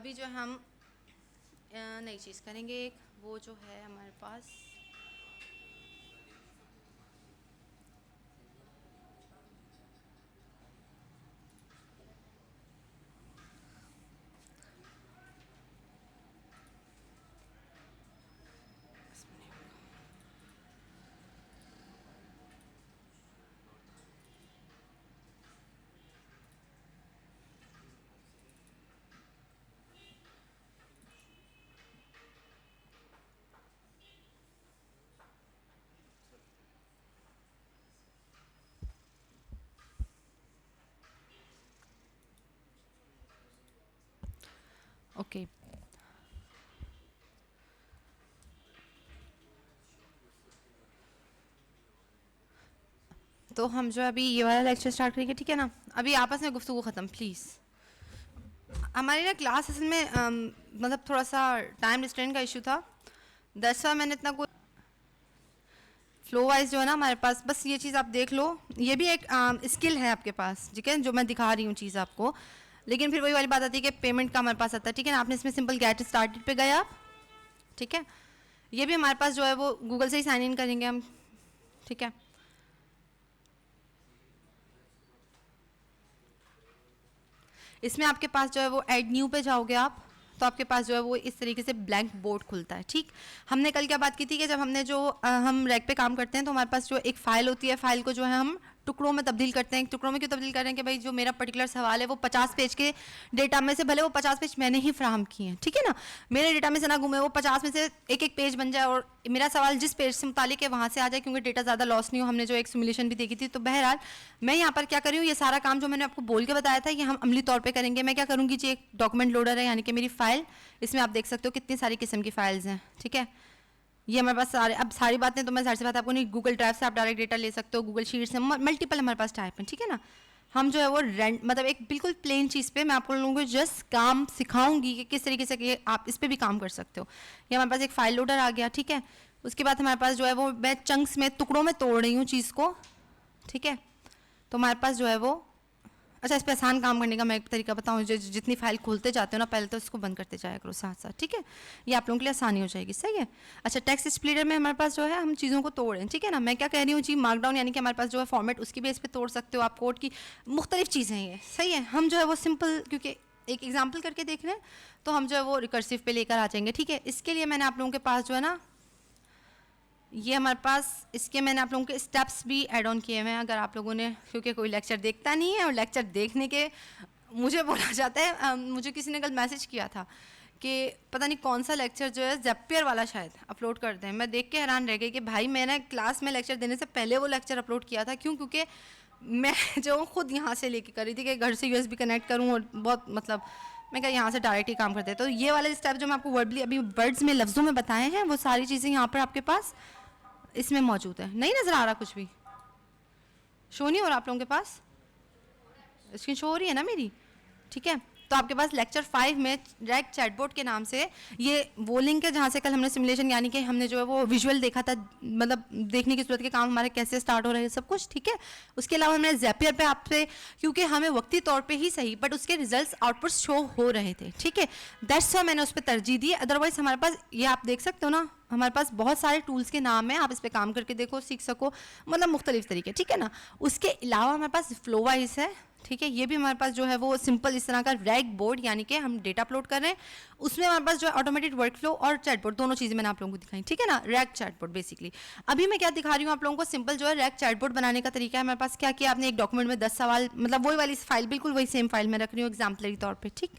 अभी जो हम नई चीज़ करेंगे एक, वो जो है हमारे पास ओके। तो हम जो अभी ये वाला लेक्चर स्टार्ट करेंगे, ठीक है ना। अभी आपस में गुफ्तगू ख़त्म प्लीज़। हमारी ना क्लास असल में मतलब थोड़ा सा टाइम रिस्ट्रेंट का इशू था, दैट्स व्हाई मैंने इतना कोई फ्लो वाइज जो है ना हमारे पास, बस ये चीज़ आप देख लो, ये भी एक स्किल है आपके पास, ठीक है, जो मैं दिखा रही हूँ चीज़ आपको। लेकिन फिर वही वाली बात आती है कि पेमेंट का हमारे पास आता है, ठीक है ना। आपने इसमें सिंपल गेट स्टार्टेड पे गए आप, ठीक है। ये भी हमारे पास जो है वो गूगल से ही साइन इन करेंगे हम, ठीक है। इसमें आपके पास जो है वो ऐड न्यू पे जाओगे आप, तो आपके पास जो है वो इस तरीके से ब्लैंक बोर्ड खुलता है, ठीक। हमने कल क्या बात की थी कि जब हमने जो हम रैक पे काम करते हैं तो हमारे पास जो एक फ़ाइल होती है, फ़ाइल को जो है हम टुकड़ों में तब्दील करते हैं। टुकड़ों में क्यों तब्दील कर रहे हैं कि भाई जो मेरा पर्टिकुलर सवाल है वो 50 पेज के डेटा में से, भले वो 50 पेज मैंने ही फ्राहम किए हैं, ठीक है ना, मेरे डेटा में से ना घूमे, वो 50 में से एक एक पेज बन जाए और मेरा सवाल जिस पेज से मुतालिक है वहाँ से आ जाए, क्योंकि डेटा ज़्यादा लॉस नहीं हो। हमने जो एक सिमुलेशन भी देखी थी। तो बहरहाल मैं यहाँ पर क्या कर रही हूँ, ये सारा काम जो मैंने आपको बोल के बताया था ये हम अमली तौर पे करेंगे। मैं क्या करूँगी जी, एक डॉक्यूमेंट लोडर है यानी कि मेरी फ़ाइल, इसमें आप देख सकते हो कितनी सारी किस्म की फ़ाइल्स हैं, ठीक है। ये हमारे पास सारे, अब सारी बातें तो मैं जाहिर सी बात आपको नहीं, गूगल ड्राइव से आप डायरेक्ट डेटा ले सकते हो, गूगल शीट से, मल्टीपल हमारे पास टाइप है, ठीक है ना। हम जो है वो मतलब एक बिल्कुल प्लेन चीज़ पे मैं आप लोगों को जस्ट काम सिखाऊंगी कि किस तरीके से कि आप इस पर भी काम कर सकते हो। ये हमारे पास एक फाइल लोडर आ गया, ठीक है। उसके बाद हमारे पास जो है वो मैं चंक्स में, टुकड़ों में तोड़ रही हूँ चीज़ को, ठीक है। तो हमारे पास जो है वो, अच्छा इस पर आसान काम करने का मैं एक तरीका बताऊँ, जो जितनी फाइल खोलते जाते हो ना पहले तो इसको बंद करते जाया करो साथ साथ, ठीक है। ये आप लोगों के लिए आसानी हो जाएगी, सही है। अच्छा, टेक्स्ट स्प्लिटर में हमारे पास जो है हम चीज़ों को तोड़ें, ठीक है ना। मैं क्या कह रही हूँ जी, मार्कडाउन यानी कि हमारे पास जो है फॉर्मेट, उसकी बेस पे तोड़ सकते हो आप, कोड की मुख्तलिफ चीज़ें हैं ये, सही है। हम जो है वो सिंपल, क्योंकि एक एग्जाम्पल करके देख रहे हैं तो हम जो है वो रिकर्सिव पे लेकर आ जाएंगे, ठीक है। इसके लिए मैंने आप लोगों के पास जो है ना, ये हमारे पास, इसके मैंने आप लोगों के स्टेप्स भी ऐड ऑन किए हुए हैं। अगर आप लोगों ने, क्योंकि कोई लेक्चर देखता नहीं है और लेक्चर देखने के मुझे बोला जाता है, मुझे किसी ने कल मैसेज किया था कि पता नहीं कौन सा लेक्चर जो है ज़ेपियर वाला शायद अपलोड करते हैं। मैं देख के हैरान रह गई कि भाई मैंने क्लास में लेक्चर देने से पहले वो लेक्चर अपलोड किया था। क्यों? क्योंकि मैं जो खुद यहाँ से लेके कर रही थी कि घर से USB कनेक्ट करूँ, और बहुत मतलब मैं क्या यहाँ से डायरेक्ट ही काम करते हैं। तो ये वाले स्टेप जो मैं आपको वर्बली अभी वर्ड्स में, लफ्ज़ों में बताए हैं, वो सारी चीज़ें यहाँ पर आपके पास इसमें मौजूद है। नहीं नज़र आ रहा कुछ भी? शो नहीं हो रहा आप लोगों के पास? स्क्रीन शो हो रही है ना मेरी? ठीक है। तो आपके पास लेक्चर 5 में डायरेक्ट चैटबॉट के नाम से ये वो लिंक है जहाँ से कल हमने सिमुलेशन यानी कि हमने जो है वो विजुअल देखा था, मतलब देखने की सूरत के काम हमारे कैसे स्टार्ट हो रहे हैं सब कुछ, ठीक है। उसके अलावा हमने ज़ेपियर पे आपसे, क्योंकि हमें वक्ती तौर पे ही सही बट उसके रिजल्ट्स आउटपुट शो हो रहे थे, ठीक है, दैट्स व्हाई मैंने उस पर तरजीह दी। अदरवाइज हमारे पास ये आप देख सकते हो ना, हमारे पास बहुत सारे टूल्स के नाम हैं, आप इस पर काम करके देखो, सीख सको, मतलब मुख्तलिफ तरीके, ठीक है ना। उसके अलावा हमारे पास फ्लो वाइज है, ठीक है। ये भी हमारे पास जो है वो सिंपल इस तरह का रैग बोर्ड, यानी कि हम डेटा अपलोड कर रहे हैं, उसमें हमारे पास जो है ऑटोमेटेड वर्कफ्लो और चैटबॉट, दोनों चीज़ें मैंने आप लोगों को दिखाई, ठीक है ना। रैग चैटबॉट बेसिकली अभी मैं क्या दिखा रही हूँ आप लोगों को, सिंपल जो है रैग चैटबॉट बनाने का तरीका है। हमारे पास क्या किया आपने, एक डॉक्यूमेंट में 10 सवाल, मतलब वही वाली फाइल, बिल्कुल वही सेम फाइल मैं रख रही हूँ एग्जाम्पलरी तौर पर, ठीक।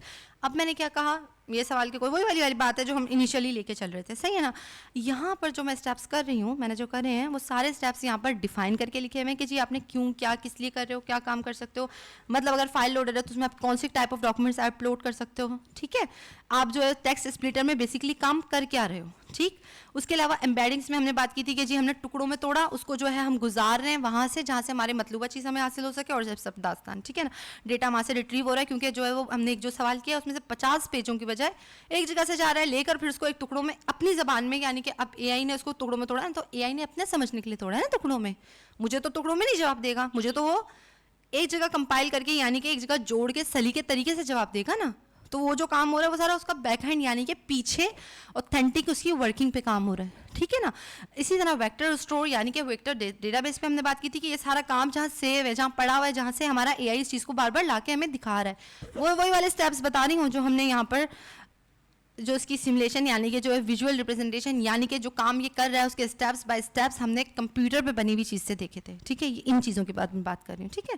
अब मैंने क्या कहा, ये सवाल की कोई वही वाली बात है जो हम इनिशियली लेके चल रहे थे, सही है ना। यहाँ पर जो मैं स्टेप्स कर रही हूँ, मैंने जो करे हैं वो सारे स्टेप्स यहाँ पर डिफाइन करके लिखे हुए हैं कि जी आपने क्यों, क्या, किस लिए कर रहे हो, क्या काम कर सकते हो, मतलब अगर फाइल लोडर है तो उसमें आप कौन सी टाइप ऑफ डॉक्यूमेंट्स अपलोड कर सकते हो, ठीक है। आप जो है टेक्स्ट स्प्लिटर में बेसिकली काम कर क्या रहे हो, ठीक। उसके अलावा एम्बेडिंग्स में हमने बात की थी कि जी हमने टुकड़ों में तोड़ा, उसको जो है हम गुजार रहे हैं वहाँ से जहाँ से हमारे मतलूबा चीज़ हमें हासिल हो सके, और जब सब दास्तान, ठीक है ना, डेटा वहाँ से रिट्रीव हो रहा है, क्योंकि जो है वो हमने एक जो सवाल किया उसमें से 50 पेजों की बजाय एक जगह से जा रहा है लेकर फिर उसको एक टुकड़ों में अपनी ज़बान में, यानी कि अब AI ने उसको टुकड़ों में तोड़ा है, तो AI ने अपने समझने के लिए तोड़ा है ना टुकड़ों में। मुझे तो टुकड़ों में नहीं जवाब देगा, मुझे तो वो एक जगह कंपाइल करके यानी कि एक जगह जोड़ के सलीके तरीके से जवाब देगा ना। तो वो जो काम हो रहा है वो सारा उसका बैक हैंड यानी कि पीछे ऑथेंटिक उसकी वर्किंग पे काम हो रहा है, ठीक है ना। इसी तरह वेक्टर स्टोर यानी कि वेक्टर डेटाबेस पे हमने बात की थी कि ये सारा काम जहाँ सेव है, जहाँ पड़ा हुआ है, जहाँ से हमारा एआई इस चीज़ को बार बार लाके हमें दिखा रहा है, वो वही वाले स्टेप्स बता रही हूँ जो हमने यहाँ पर जो इसकी सिमुलेशन यानी कि जो है विजुअल रिप्रेजेंटेशन यानी कि जो काम ये कर रहा है उसके स्टेप्स बाय स्टेप्स हमने कंप्यूटर पे बनी हुई चीज़ से देखे थे, ठीक है। इन चीज़ों के बाद मैं बात कर रही हूँ, ठीक है।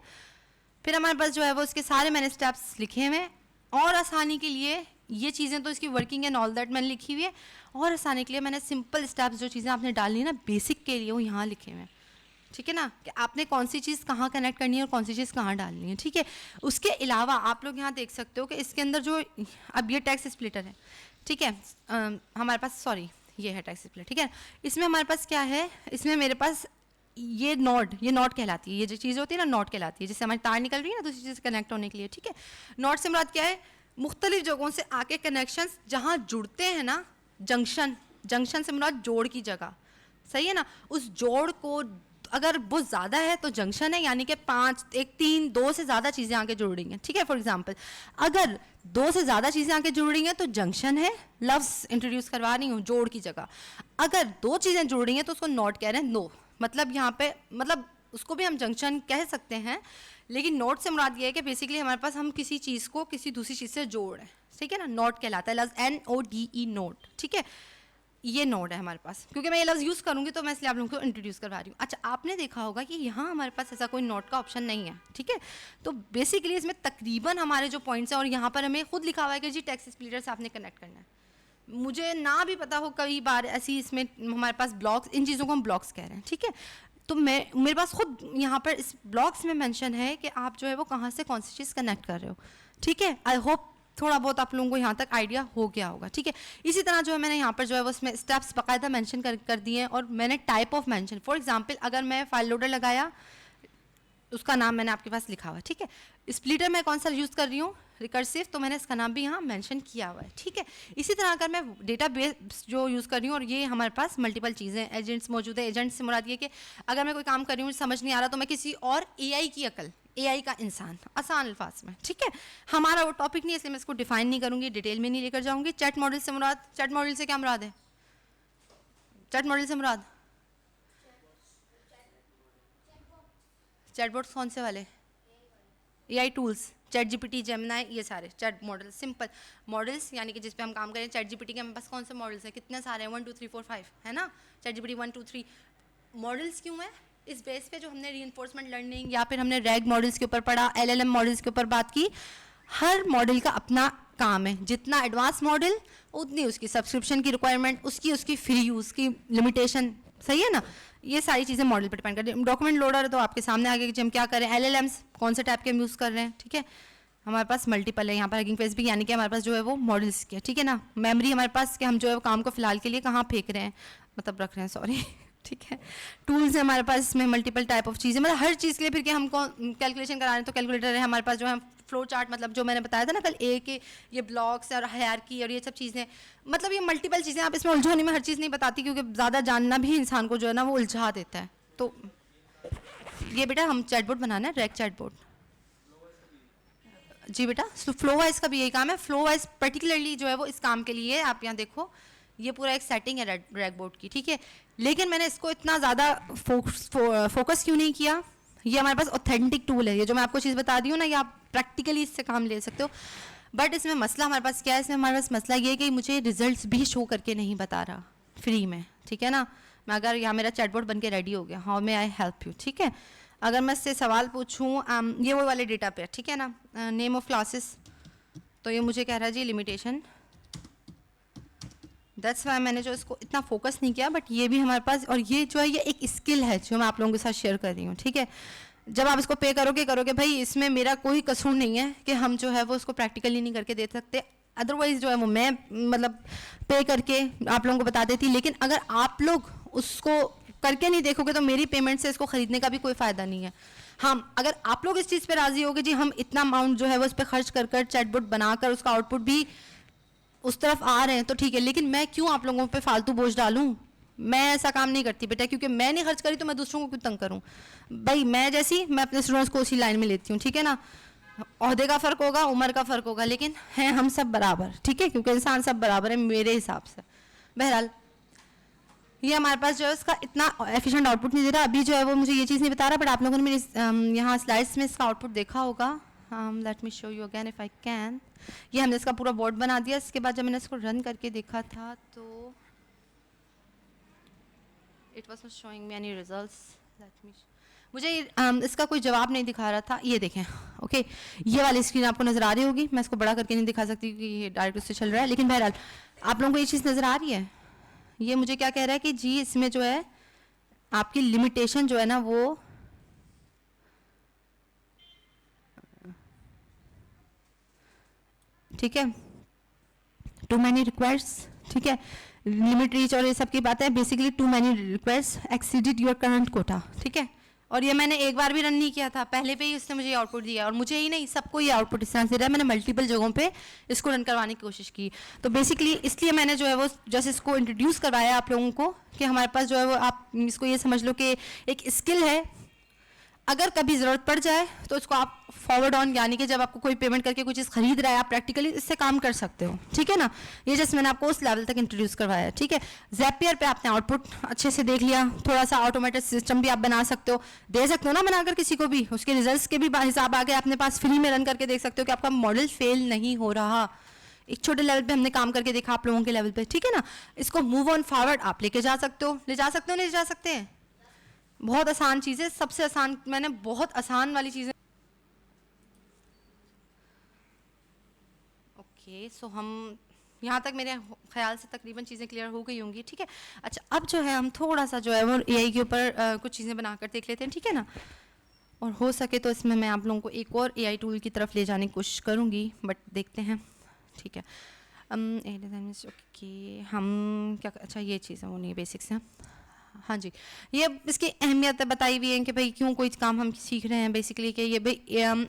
फिर हमारे पास जो है वो उसके सारे मैंने स्टेप्स लिखे हुए हैं और आसानी के लिए ये चीज़ें तो इसकी वर्किंग एंड ऑल दैट मैंने लिखी हुई है, और आसानी के लिए मैंने सिंपल स्टेप्स जो चीज़ें आपने डालनी है ना बेसिक के लिए वो यहाँ लिखे हुए हैं, ठीक है ना, कि आपने कौन सी चीज़ कहाँ कनेक्ट करनी है और कौन सी चीज़ कहाँ डालनी है, ठीक है। उसके अलावा आप लोग यहाँ देख सकते हो कि इसके अंदर जो अब ये टेक्स्ट स्प्लिटर है, ठीक है, हमारे पास सॉरी ये है टेक्स्ट स्प्लिटर, ठीक है। इसमें हमारे पास क्या है, इसमें मेरे पास ये नॉट कहलाती है, ये जो चीज़ होती है ना नॉट कहलाती है, जिससे हमारी तार निकल रही है ना दूसरी चीज़ से कनेक्ट होने के लिए, ठीक है। नॉट से मुराद क्या है, मुख्तलिफ जगहों से आके कनेक्शंस जहाँ जुड़ते हैं ना, जंक्शन से मुराद जोड़ की जगह, सही है ना। उस जोड़ को अगर बहुत ज़्यादा है तो जंक्शन है, यानी कि 5, 1, 3, 2 से ज़्यादा चीज़ें आके जुड़ रही हैं, ठीक है। फॉर एग्जांपल अगर 2 से ज़्यादा चीज़ें आके जुड़ रही हैं तो जंक्शन है, लफ्ज़ इंट्रोड्यूस करवा रही हूँ जोड़ की जगह। अगर 2 चीज़ें जुड़ रही हैं तो उसको नॉट कह रहे हैं, नो मतलब यहाँ पे मतलब उसको भी हम जंक्शन कह सकते हैं, लेकिन नोट से मुराद ये है कि बेसिकली हमारे पास हम किसी चीज़ को किसी दूसरी चीज़ से जोड़ रहे हैं, ठीक है ना। नोट कहलाता है लफ्ज़ NODE नोट, ठीक है। ये नोड है हमारे पास, क्योंकि मैं ये लफ्ज़ यूज़ करूँगी तो मैं इसलिए आप लोगों को इंट्रोड्यूस करवा रही हूँ। अच्छा, आपने देखा होगा कि यहाँ हमारे पास ऐसा कोई नोट का ऑप्शन नहीं है, ठीक है। तो बेसिकली इसमें तकरीबन हमारे जो पॉइंट्स हैं और यहाँ पर हमें खुद लिखा हुआ है कि जी टेक्स्ट स्प्लिटर से आपने कनेक्ट करना है। मुझे ना भी पता हो कई बार ऐसी इसमें हमारे पास ब्लॉक्स, इन चीज़ों को हम ब्लॉक्स कह रहे हैं, ठीक है। तो मेरे पास खुद यहाँ पर इस ब्लॉक्स में मेंशन है कि आप जो है वो कहाँ से कौन सी चीज़ कनेक्ट कर रहे हो, ठीक है। आई होप थोड़ा बहुत आप लोगों को यहाँ तक आइडिया हो गया होगा, ठीक है। इसी तरह जो है मैंने यहाँ पर जो है वो उसमें स्टेप्स बाकायदा मेंशन कर दिए हैं, और मैंने type of mention, for example अगर मैं फाइल लोडर लगाया उसका नाम मैंने आपके पास लिखा हुआ है, ठीक है। स्प्लिटर मैं कौन सा यूज़ कर रही हूँ, रिकर्सिव, तो मैंने इसका नाम भी यहाँ मेंशन किया हुआ है, ठीक है। इसी तरह अगर मैं डेटाबेस जो यूज़ कर रही हूँ और ये हमारे पास मल्टीपल चीज़ें एजेंट्स मौजूद है, एजेंट्स से मुराद ये कि अगर मैं कोई काम कर रही हूँ समझ नहीं आ रहा तो मैं किसी और AI की अकल, AI का इंसान, आसान अल्फाज में, ठीक है। हमारा वो टॉपिक नहीं है इसलिए मैं इसको डिफाइन नहीं करूँगी, डिटेल में नहीं लेकर जाऊँगी। चैट मॉडल से मुराद, चैट मॉडल से क्या मुराद है, चैट मॉडल से मुराद चैटबॉट्स कौन से वाले, AI टूल्स, ChatGPT, जेमिनी, ये सारे चैट मॉडल, सिंपल मॉडल्स यानी कि जिस पे हम काम करें। ChatGPT के हमारे पास कौन से मॉडल्स हैं, कितने सारे हैं, 1 2 3 4 5 है ना। ChatGPT 1 2 3 मॉडल्स क्यों है, इस बेस पे जो हमने रीइंफोर्समेंट लर्निंग या फिर हमने रैग मॉडल्स के ऊपर पढ़ा, LLM मॉडल्स के ऊपर बात की। हर मॉडल का अपना काम है, जितना एडवांस मॉडल उतनी उसकी सब्सक्रिप्शन की रिक्वायरमेंट, उसकी फ्री यूज़ की लिमिटेशन, सही है ना। ये सारी चीज़ें मॉडल पर डिपेंड करती है। डॉक्यूमेंट लोडर है तो आपके सामने आगे कि हम क्या करें, LLMs कौन से टाइप के हम यूज़ कर रहे हैं, ठीक है। हमारे पास मल्टीपल है यहाँ पर, हगिंग फेस भी यानी कि हमारे पास जो है वो मॉडल्स के, ठीक है ना। मेमोरी हमारे पास कि हम जो है वो काम को फिलहाल के लिए कहाँ फेंक रहे हैं, मतलब रख रहे हैं, सॉरी, ठीक है। टूल्स है हमारे पास, इसमें मल्टीपल टाइप ऑफ चीज़ें, मतलब हर चीज़ के लिए फिर कि हमको कैलकुलेशन करा रहे हैं तो कैलकुलेटर है हमारे पास, जो है फ्लो चार्ट, मतलब जो मैंने बताया था ना कल के ये ब्लॉक्स और हायरार्की और ये सब चीज़ें, मतलब ये मल्टीपल चीज़ें। आप इसमें उलझोने में हर चीज़ नहीं बताती क्योंकि ज़्यादा जानना भी इंसान को जो है ना वो उलझा देता है। तो ये बेटा हम चैटबॉट बनाना है, रैग चैटबॉट, जी बेटा। फ्लो वाइज का भी यही काम है, फ्लो वाइज पर्टिकुलरली जो है वो इस काम के लिए, आप यहाँ देखो ये पूरा एक सेटिंग है रैग बोर्ड की, ठीक है। लेकिन मैंने इसको इतना ज़्यादा फोकस क्यों नहीं किया, ये हमारे पास ऑथेंटिक टूल है, ये जो मैं आपको चीज़ बता दी हूँ ना, ये आप प्रैक्टिकली इससे काम ले सकते हो। बट इसमें मसला हमारे पास क्या है, इसमें हमारे पास मसला ये है कि मुझे रिजल्ट्स भी शो करके नहीं बता रहा फ्री में, ठीक है ना। मैं अगर यहाँ मेरा चैटबॉट बन के रेडी हो गया, how may I help you, ठीक है। अगर मैं इससे सवाल पूछूँ, ये वो वाले डेटा पे, ठीक है ना, नेम ऑफ क्लासेस, तो ये मुझे कह रहा है जी लिमिटेशन, दैट्स वाई मैंने जो इसको इतना फोकस नहीं किया। बट ये भी हमारे पास, और ये जो है ये एक स्किल है जो मैं आप लोगों के साथ शेयर कर रही हूँ, ठीक है। जब आप इसको पे करोगे भाई, इसमें मेरा कोई कसूर नहीं है कि हम जो है वो उसको प्रैक्टिकली नहीं करके दे सकते, अदरवाइज जो है वो मैं मतलब पे करके आप लोगों को बता देती। लेकिन अगर आप लोग उसको करके नहीं देखोगे तो मेरी पेमेंट से इसको खरीदने का भी कोई फ़ायदा नहीं है। हाँ, अगर आप लोग इस चीज़ पे राज़ी होगे जी हम इतना अमाउंट जो है वो उस पर खर्च कर कर चैटबॉट बनाकर उसका आउटपुट भी उस तरफ आ रहे हैं तो ठीक है। लेकिन मैं क्यों आप लोगों पे फालतू बोझ डालूं, मैं ऐसा काम नहीं करती बेटा, क्योंकि मैं नहीं खर्च करी तो मैं दूसरों को क्यों तंग करूं। भाई मैं जैसी, मैं अपने स्टूडेंट्स को उसी लाइन में लेती हूँ, ठीक है ना। ओहदे का फ़र्क होगा, उम्र का फ़र्क होगा, लेकिन हैं हम सब बराबर, ठीक है, क्योंकि इंसान सब बराबर है मेरे हिसाब से। बहरहाल ये हमारे पास जो है उसका इतना एफिशिएंट आउटपुट नहीं दे रहा। अभी जो है वो मुझे ये चीज़ नहीं बता रहा, बट आप लोगों ने मेरे यहाँ स्लाइड्स में इसका आउटपुट देखा होगा। Let me show you again if I can. ये हमने इसका पूरा बोर्ड बना दिया। इसके बाद जब मैंने इसको रन करके देखा था तो it was not showing me any results. Let me, मुझे इसका कोई जवाब नहीं दिखा रहा था। ये देखें, ओके, ये वाली स्क्रीन आपको नज़र आ रही होगी। मैं इसको बड़ा करके नहीं दिखा सकती क्योंकि ये डायरेक्ट उससे चल रहा है, लेकिन बहरहाल आप लोगों को ये चीज़ नज़र आ रही है। ये मुझे क्या कह रहा है कि जी इसमें जो है आपकी लिमिटेशन जो है ना वो ठीक है, टू मैनी रिक्वेस्ट, ठीक है, लिमिट रीच और ये सब की बात है। Basically too many request exceeded your current quota, ठीक है। और ये मैंने एक बार भी रन नहीं किया था, पहले पे ही उसने मुझे ये आउटपुट दिया, और मुझे ही नहीं सबको ये आउटपुट इस तरह से दिया है। मैंने मल्टीपल जगहों पे इसको रन करवाने की कोशिश की। तो बेसिकली इसलिए मैंने जो है वो जैसे इसको इंट्रोड्यूस करवाया आप लोगों को कि हमारे पास जो है वो आप इसको ये समझ लो कि एक स्किल है, अगर कभी ज़रूरत पड़ जाए तो इसको आप फॉरवर्ड ऑन, यानी कि जब आपको कोई पेमेंट करके कोई चीज़ खरीद रहा है आप प्रैक्टिकली इससे काम कर सकते हो, ठीक है ना। ये जस्ट मैंने आपको उस लेवल तक इंट्रोड्यूस करवाया है, ठीक है। ज़ैपियर पे आपने आउटपुट अच्छे से देख लिया, थोड़ा सा ऑटोमेटेड सिस्टम भी आप बना सकते हो, दे सकते हो ना बनाकर किसी को भी, उसके रिजल्ट्स के भी हिसाब आगे अपने पास फ्री में रन करके देख सकते हो कि आपका मॉडल फेल नहीं हो रहा। एक छोटे लेवल पे हमने काम करके देखा आप लोगों के लेवल पे, ठीक है ना। इसको मूव ऑन फॉरवर्ड आप लेके जा सकते हो, ले जा सकते हो, नहीं जा सकते हैं। बहुत आसान चीज़ है, सबसे आसान, मैंने बहुत आसान वाली चीज़ें। ओके, सो हम यहाँ तक मेरे ख्याल से तकरीबन चीज़ें क्लियर हो गई होंगी, ठीक है। अच्छा, अब जो है हम थोड़ा सा जो है वो एआई के ऊपर कुछ चीज़ें बनाकर देख लेते हैं, ठीक है ना। और हो सके तो इसमें मैं आप लोगों को एक और एआई टूल की तरफ ले जाने की कोशिश करूँगी, बट देखते हैं, ठीक है। ओके, हम क्या, अच्छा ये चीज़ है वो नहीं, बेसिक्स हैं। हाँ जी, ये इसकी अहमियत बताई हुई है कि भाई क्यों कोई काम हम सीख रहे हैं। बेसिकली कि ये भाई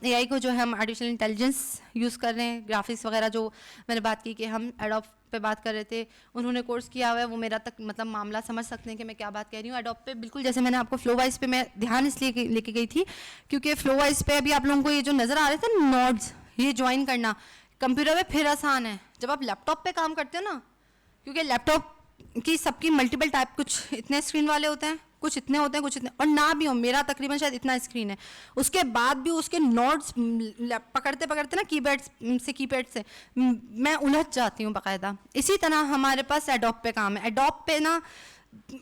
एआई को जो है हम आर्टिफिशियल इंटेलिजेंस यूज़ कर रहे हैं, ग्राफिक्स वगैरह जो मैंने बात की कि हम एडोब पे बात कर रहे थे, उन्होंने कोर्स किया हुआ है, वो मेरा तक मतलब मामला समझ सकते हैं कि मैं क्या बात कह रही हूँ। एडोब पे बिल्कुल जैसे मैंने आपको फ्लो वाइज पे मैं ध्यान इसलिए लेके गई थी क्योंकि फ्लो वाइज पे अभी आप लोगों को ये जो नज़र आ रहे थे नोड्स, ये ज्वाइन करना कंप्यूटर में फिर आसान है जब आप लैपटॉप पे काम करते हो ना, क्योंकि लैपटॉप कि सबकी मल्टीपल टाइप, कुछ इतने स्क्रीन वाले होते हैं, कुछ इतने होते हैं, कुछ इतने, और ना भी हो, मेरा तकरीबन शायद इतना स्क्रीन है, उसके बाद भी उसके नोट्स पकड़ते पकड़ते ना कीपैड से मैं उलझ जाती हूँ बाकायदा। इसी तरह हमारे पास एडोब पे काम है। एडोब पे ना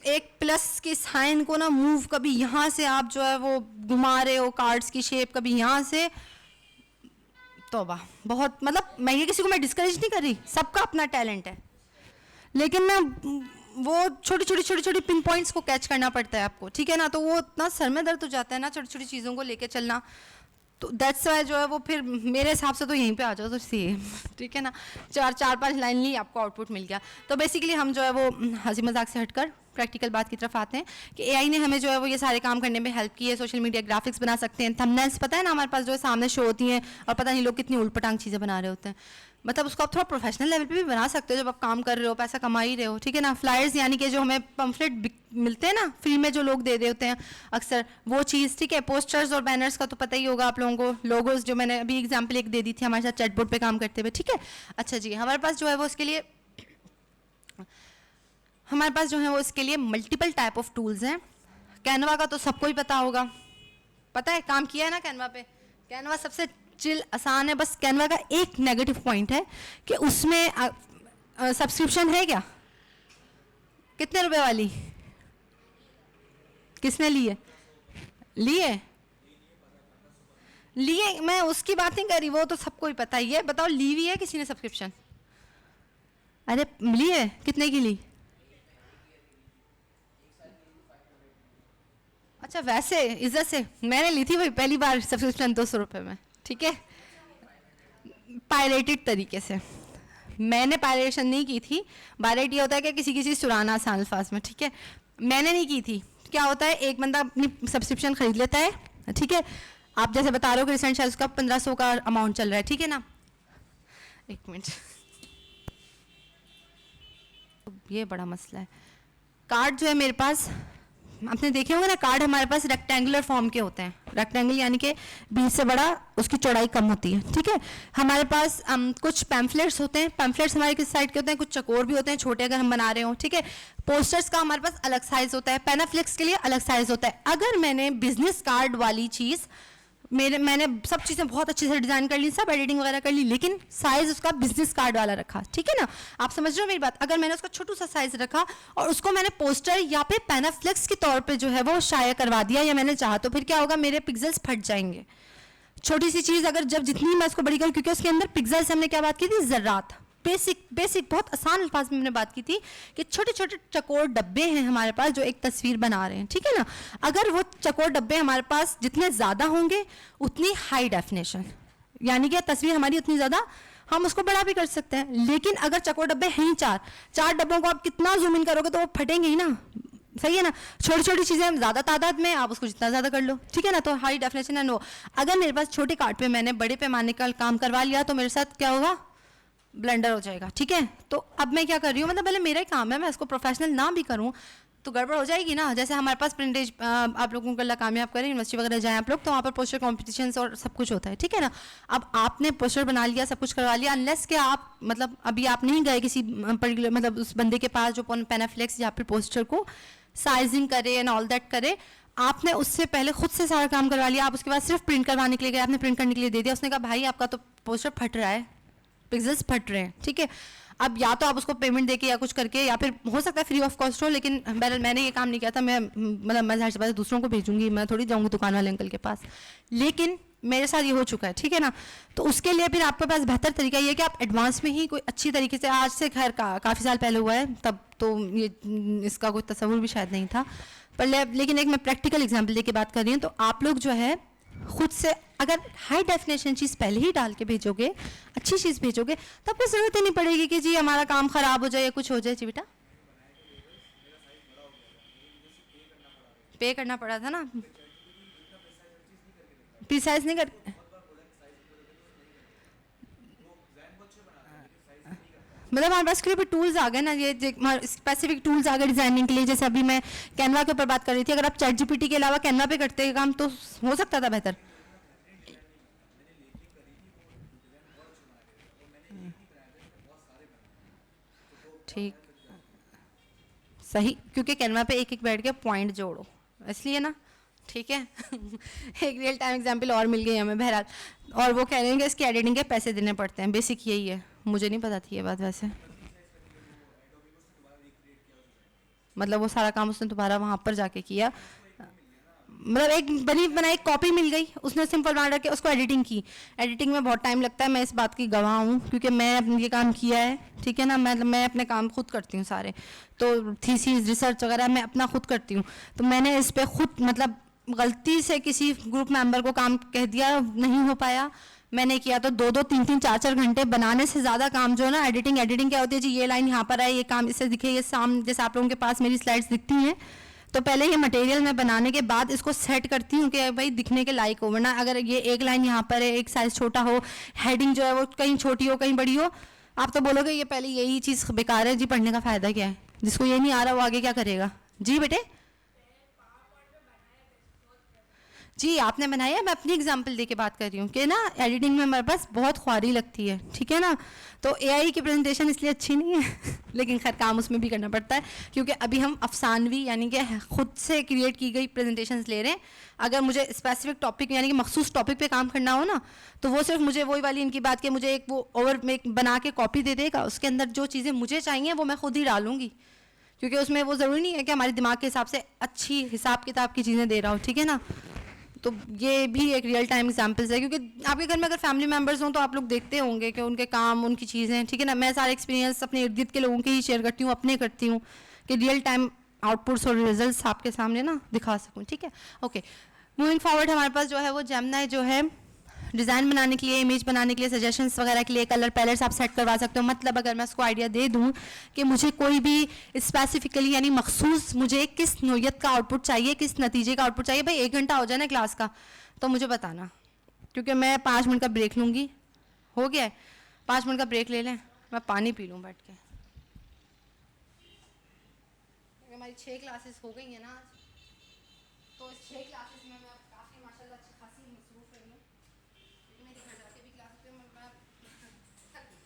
एक प्लस के साइन को ना मूव, कभी यहाँ से आप जो है वो घुमा रहे हो कार्ड्स की शेप, कभी यहाँ से, तौबा, बहुत, मतलब मैं ये किसी को मैं डिस्करेज नहीं कर रही, सबका अपना टैलेंट है, लेकिन मैं वो छोटी छोटी पिन पॉइंट्स को कैच करना पड़ता है आपको, ठीक है ना। तो वो इतना सर में दर्द हो जाता है ना छोटी छोटी चीज़ों को लेके चलना, तो दैट्स वाई जो है वो फिर मेरे हिसाब से तो यहीं पे आ जाओ तो सही है, ठीक है ना। चार पांच लाइन ली, आपको आउटपुट मिल गया। तो बेसिकली हम जो है वो हंसी मजाक से हटकर प्रैक्टिकल बात की तरफ आते हैं कि एआई ने हमें जो है वो ये सारे काम करने में हेल्प की है। सोशल मीडिया ग्राफिक्स बना सकते हैं, थंबनेल्स पता है ना हमारे पास जो है सामने शो होती हैं, और पता नहीं लोग कितनी उल्टपटांग चीज़ें बना रहे होते हैं, मतलब उसको आप थोड़ा प्रोफेशनल लेवल पे भी बना सकते हो जब आप काम कर रहे हो, पैसा कमा ही रहे हो, ठीक है ना। फ्लायर्स यानी कि जो हमें पम्फलेट मिलते हैं ना फ्री में, जो लोग दे रहे होते हैं अक्सर, वो चीज़, ठीक है। पोस्टर्स और बैनर्स का तो पता ही होगा आप लोगों को, लोगोस जो मैंने अभी एग्जाम्पल एक दे दी थी हमारे साथ चैटबोर्ड पे काम करते हुए, ठीक है। अच्छा जी, हमारे पास जो है वो इसके लिए मल्टीपल टाइप ऑफ टूल्स हैं। कैनवा का तो सबको ही पता होगा, पता है, काम किया है ना कैनवा पे। कैनवा सबसे चिल आसान है, बस कैनवा का एक नेगेटिव पॉइंट है कि उसमें सब्सक्रिप्शन है क्या, कितने रुपए वाली, किसने लिए लिए मैं उसकी बात नहीं कर रही, वो तो सबको ही पता ही है। बताओ ली हुई है किसी ने सब्सक्रिप्शन? अरे लिए, कितने की ली? अच्छा, वैसे इज्जत से मैंने ली थी भाई पहली बार सब्सक्रिप्शन 200 रुपये में, ठीक है, पायरेटेड तरीके से। मैंने पायरेशन नहीं की थी, पायरेट ये होता है कि किसी की चीज़ चुराना आसान अल्फाज में, ठीक है। मैंने नहीं की थी। क्या होता है, एक बंदा अपनी सब्सक्रिप्शन खरीद लेता है, ठीक है, आप जैसे बता रहे हो कि रिसेंट शायद उसका 1500 का अमाउंट चल रहा है, ठीक है ना। एक मिनट, ये बड़ा मसला है। कार्ड जो है मेरे पास आपने देखे होंगे ना कार्ड हमारे पास रेक्टेंगुलर फॉर्म के होते हैं, रेक्टेंगल यानी कि बीच से बड़ा, उसकी चौड़ाई कम होती है, ठीक है। हमारे पास कुछ पैम्फलेट्स होते हैं, पैम्फलेट्स हमारे किस साइड के होते हैं, कुछ चकोर भी होते हैं छोटे अगर हम बना रहे हो, ठीक है। पोस्टर्स का हमारे पास अलग साइज होता है, पैनाफ्लेक्स के लिए अलग साइज होता है। अगर मैंने बिजनेस कार्ड वाली चीज़ मैंने सब चीज़ें बहुत अच्छे से डिज़ाइन कर ली, सब एडिटिंग वगैरह कर ली, लेकिन साइज़ उसका बिजनेस कार्ड वाला रखा, ठीक है ना, आप समझ रहे हो मेरी बात। अगर मैंने उसका छोटू सा साइज़ रखा और उसको मैंने पोस्टर या फिर पैनाफ्लेक्स के तौर पे जो है वो शाया करवा दिया या मैंने चाहा, तो फिर क्या होगा, मेरे पिक्सल्स फट जाएंगे। छोटी सी चीज़ अगर जब जितनी मैं उसको बड़ी करूँ, क्योंकि उसके अंदर पिक्सल से हमने क्या बात की थी, ज़र्रात, बेसिक बहुत आसान अल्फाज में हमने बात की थी कि छोटे छोटे चकोर डब्बे हैं हमारे पास जो एक तस्वीर बना रहे हैं, ठीक है ना। अगर वो चकोर डब्बे हमारे पास जितने ज़्यादा होंगे उतनी हाई डेफिनेशन, यानी कि तस्वीर हमारी उतनी ज़्यादा, हम उसको बड़ा भी कर सकते हैं। लेकिन अगर चकोर डब्बे हैं चार डब्बों को आप कितना जूम इन करोगे तो वो फटेंगे ही ना, सही है ना। छोटी छोटी चीज़ें ज़्यादा तादाद में, आप उसको जितना ज़्यादा कर लो, ठीक है ना। तो हाई डेफिनेशन है नो। अगर मेरे पास छोटे कार्ड पे मैंने बड़े पैमाने का काम करवा लिया तो मेरे साथ क्या होगा, ब्लेंडर हो जाएगा, ठीक है। तो अब मैं क्या कर रही हूँ, मतलब पहले मेरा ही काम है, मैं इसको प्रोफेशनल ना भी करूँ तो गड़बड़ हो जाएगी ना। जैसे हमारे पास प्रिंटेज, आप लोगों को अल्लाह कामयाब करें, यूनिवर्सिटी वगैरह जाएं आप लोग, तो वहाँ पर पोस्टर कॉम्पिटिशन्स और सब कुछ होता है, ठीक है ना। अब आपने पोस्टर बना लिया, सब कुछ करवा लिया, अनलेस कि आप मतलब अभी आप नहीं गए किसी पर्टिकुलर मतलब उस बंदे के पास जो पैनाफ्लेक्स या फिर पोस्टर को साइजिंग करे एंड ऑल दैट करे, आपने उससे पहले खुद से सारा काम करवा लिया। आप उसके बाद सिर्फ प्रिंट करवाने के लिए गए, आपने प्रिंट करने के लिए दे दिया, उसने कहा भाई आपका तो पोस्टर फट रहा है, पिक्सल्स फट रहे हैं, ठीक है। अब या तो आप उसको पेमेंट देके या कुछ करके, या फिर हो सकता है फ्री ऑफ कॉस्ट हो, लेकिन बहरहाल मैंने ये काम नहीं किया था, मैं मतलब मैं ज़ाहिर सी बात है दूसरों को भेजूंगी, मैं थोड़ी जाऊंगी दुकान वाले अंकल के पास, लेकिन मेरे साथ ये हो चुका है, ठीक है ना। तो उसके लिए फिर आपके पास बेहतर तरीका ये है कि आप एडवांस में ही कोई अच्छी तरीके से, आज से खैर काफ़ी साल पहले हुआ है, तब तो ये इसका कोई तस्वुर भी शायद नहीं था, पर लेकिन एक मैं प्रैक्टिकल एग्जाम्पल लेके बात कर रही हूँ। तो आप लोग जो है खुद से अगर हाई डेफिनेशन चीज़ पहले ही डाल के भेजोगे, अच्छी चीज़ भेजोगे, तो आपको ज़रूरत ही नहीं पड़ेगी कि जी हमारा काम ख़राब हो जाए या कुछ हो जाए। जी बेटा, पे करना पड़ा था ना, प्रिसाइज नहीं कर, मतलब हमारे पास कोई टूल्स आ गए ना, ये स्पेसिफिक टूल्स आ गए डिजाइनिंग के लिए। जैसे अभी मैं कैनवा के ऊपर बात कर रही थी, अगर आप चैट जीपीटी के अलावा कैनवा पे करते काम तो हो सकता था बेहतर। ठीक, सही, क्योंकि कैनवा पे एक एक बैठ के पॉइंट जोड़ो, इसलिए ना, ठीक है। एक रियल टाइम एग्जांपल और मिल गई हमें बहरहाल, और वो कह रहे हैं कि इसकी एडिटिंग के पैसे देने पड़ते हैं, बेसिक यही है, मुझे नहीं पता थी ये बात वैसे। मतलब वो सारा काम उसने दोबारा वहाँ पर जाके किया, मतलब एक बनी बनाई कॉपी मिल गई, उसने सिंपल बना के उसको एडिटिंग की। एडिटिंग में बहुत टाइम लगता है, मैं इस बात की गवाह हूँ क्योंकि मैं अपने ये काम किया है, ठीक है ना। मैं अपने काम खुद करती हूँ सारे, तो थीसिस रिसर्च वगैरह मैं अपना खुद करती हूँ। तो मैंने इस पर खुद मतलब गलती से किसी ग्रुप मेंबर को काम कह दिया, नहीं हो पाया, मैंने किया तो 2-2, 3-3, 4-4 घंटे बनाने से ज़्यादा काम जो है ना, एडिटिंग क्या होती है जी, ये लाइन यहाँ पर है, ये काम इससे दिखे, ये सामने जैसे आप लोगों के पास मेरी स्लाइड्स दिखती हैं, तो पहले ये मटेरियल मैं बनाने के बाद इसको सेट करती हूँ कि भाई दिखने के लायक हो, वरना अगर ये एक लाइन यहाँ पर है, एक साइज़ छोटा हो, हेडिंग जो है वो कहीं छोटी हो कहीं बड़ी हो, आप तो बोलोगे ये पहले यही चीज़ बेकार है जी, पढ़ने का फ़ायदा क्या है, जिसको ये नहीं आ रहा वो आगे क्या करेगा। जी बेटे, जी आपने बनाया है, मैं अपनी एग्जांपल दे के बात कर रही हूँ कि ना एडिटिंग में हमारे पास बहुत ख्वारी लगती है, ठीक है ना। तो एआई की प्रेजेंटेशन इसलिए अच्छी नहीं है लेकिन खैर काम उसमें भी करना पड़ता है, क्योंकि अभी हम अफसानवी यानी कि खुद से क्रिएट की गई प्रेजेंटेशंस ले रहे हैं। अगर मुझे स्पेसिफिक टॉपिक यानी कि मखसूस टॉपिक पे काम करना हो ना, तो वो सिर्फ मुझे वही वाली इनकी बात कि मुझे एक वो ओवर बना के कॉपी दे देगा, उसके अंदर जो चीज़ें मुझे चाहिए वो मैं खुद ही डालूंगी, क्योंकि उसमें वो ज़रूरी नहीं है कि हमारे दिमाग के हिसाब से अच्छी हिसाब किताब की चीज़ें दे रहा हो, ठीक है ना। तो ये भी एक रियल टाइम एग्जांपल्स है, क्योंकि आपके घर में अगर फैमिली मेंबर्स हों तो आप लोग देखते होंगे कि उनके काम, उनकी चीज़ें, ठीक है ना। मैं सारे एक्सपीरियंस अपने इर्द गिर्द के लोगों के ही शेयर करती हूँ, अपने करती हूँ कि रियल टाइम आउटपुट्स और रिजल्ट्स आपके सामने ना दिखा सकूँ, ठीक है। ओके, मूविंग फॉरवर्ड, हमारे पास जो है वो जेमिनी जो है डिज़ाइन बनाने के लिए, इमेज बनाने के लिए, सजेशंस वगैरह के लिए कलर पैलेट्स आप सेट करवा सकते हो। मतलब अगर मैं उसको आइडिया दे दूं कि मुझे कोई भी स्पेसिफिकली यानी मखसूस मुझे किस नोयत का आउटपुट चाहिए, किस नतीजे का आउटपुट चाहिए, भाई 1 घंटा हो जाए ना क्लास का तो मुझे बताना, क्योंकि मैं 5 मिनट का ब्रेक लूँगी। हो गया है, 5 मिनट का ब्रेक ले लें, मैं पानी पी लूँ बैठ के, हमारी 6 क्लासेस हो गई हैं ना आज। तो इस 6 क्लासेस में मैं काफ़ी माशाल्लाह अच्छी खासी मसरूफ़ रही हूँ, क्योंकि मेरी घर जाके भी क्लासेस पे मैं थक गई।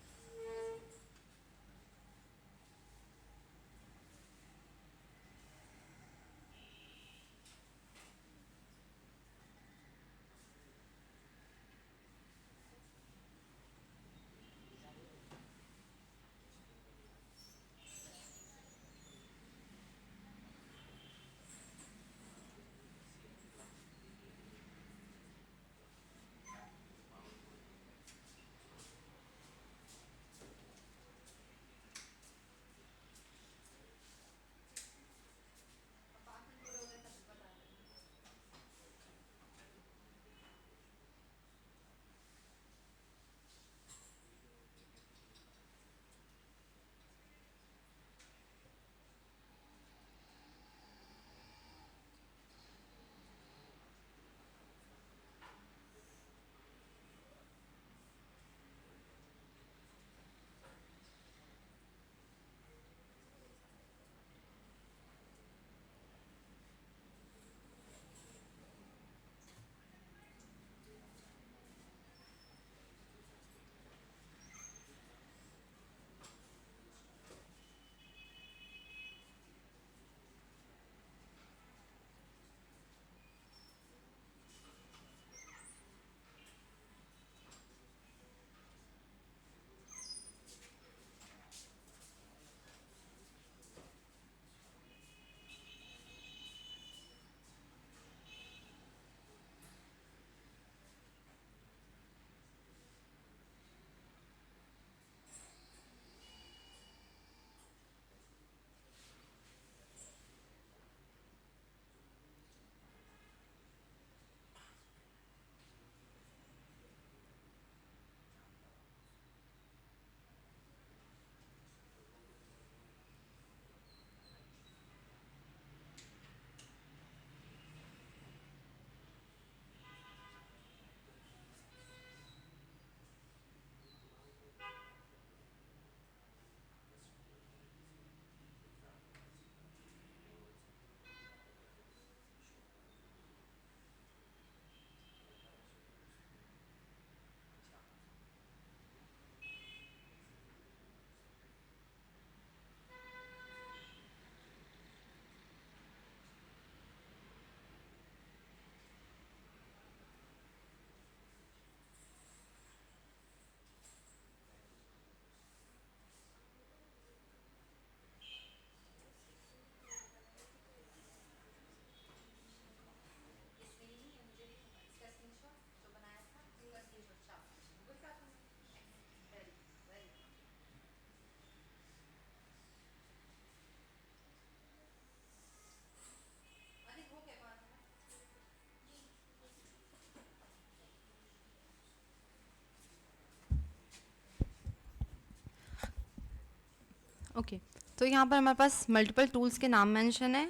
ओके तो यहाँ पर हमारे पास मल्टीपल टूल्स के नाम मेंशन है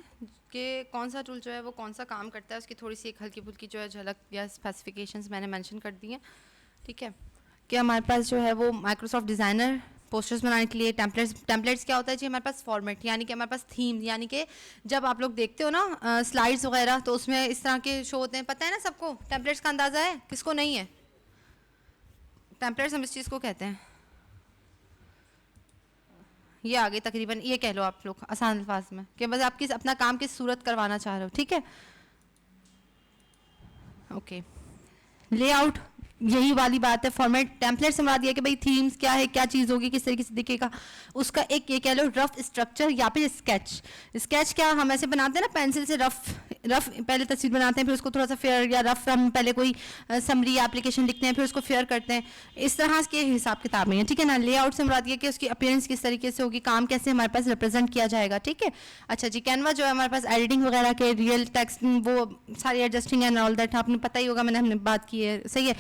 कि कौन सा टूल जो है वो कौन सा काम करता है, उसकी थोड़ी सी एक हल्की फुल्की जो है झलक या स्पेसिफिकेशंस मैंने मेंशन कर दी हैं। ठीक है, कि हमारे पास जो है वो माइक्रोसॉफ्ट डिज़ाइनर पोस्टर्स बनाने के लिए टेम्पलेट्स क्या होता है जी, हमारे पास फॉर्मेट यानी कि हमारे पास थीम, यानी कि जब आप लोग देखते हो ना स्लाइड्स वगैरह तो उसमें इस तरह के शो होते हैं, पता है ना सबको टेम्पलेट्स का अंदाज़ा है, किसको नहीं है? टेम्पलेट्स हम इस चीज़ को कहते हैं, ये आगे तकरीबन ये कह लो आप लोग आसान अल्फाज में कि बस आप किस अपना काम किस सूरत करवाना चाह रहे हो। ठीक है, ओके। लेआउट यही वाली बात है, फॉर्मेट टेम्पलेट से दिया कि भाई थीम्स क्या है, क्या चीज़ होगी, किस तरीके से दिखेगा, उसका एक ये कह लो रफ स्ट्रक्चर या फिर स्केच। स्केच क्या हम ऐसे बनाते हैं ना पेंसिल से, रफ रफ पहले तस्वीर बनाते हैं, फिर उसको थोड़ा सा फेयर या रफ हम पहले कोई समरी एप्लीकेशन लिखते हैं, फिर उसको फेयर करते हैं, इस तरह के हिसाब किताब में है। ठीक है ना, लेआउट से दिया कि उसकी अपीयरेंस किस तरीके से होगी, काम कैसे हमारे पास रिप्रेजेंट किया जाएगा। ठीक है, अच्छा जी, कैनवा जो है हमारे पास एडिटिंग वगैरह के रियल टेक्स्ट वो सारी एडजस्टिंग एंड ऑल दैट आपने पता ही होगा, हमने बात की है, सही है।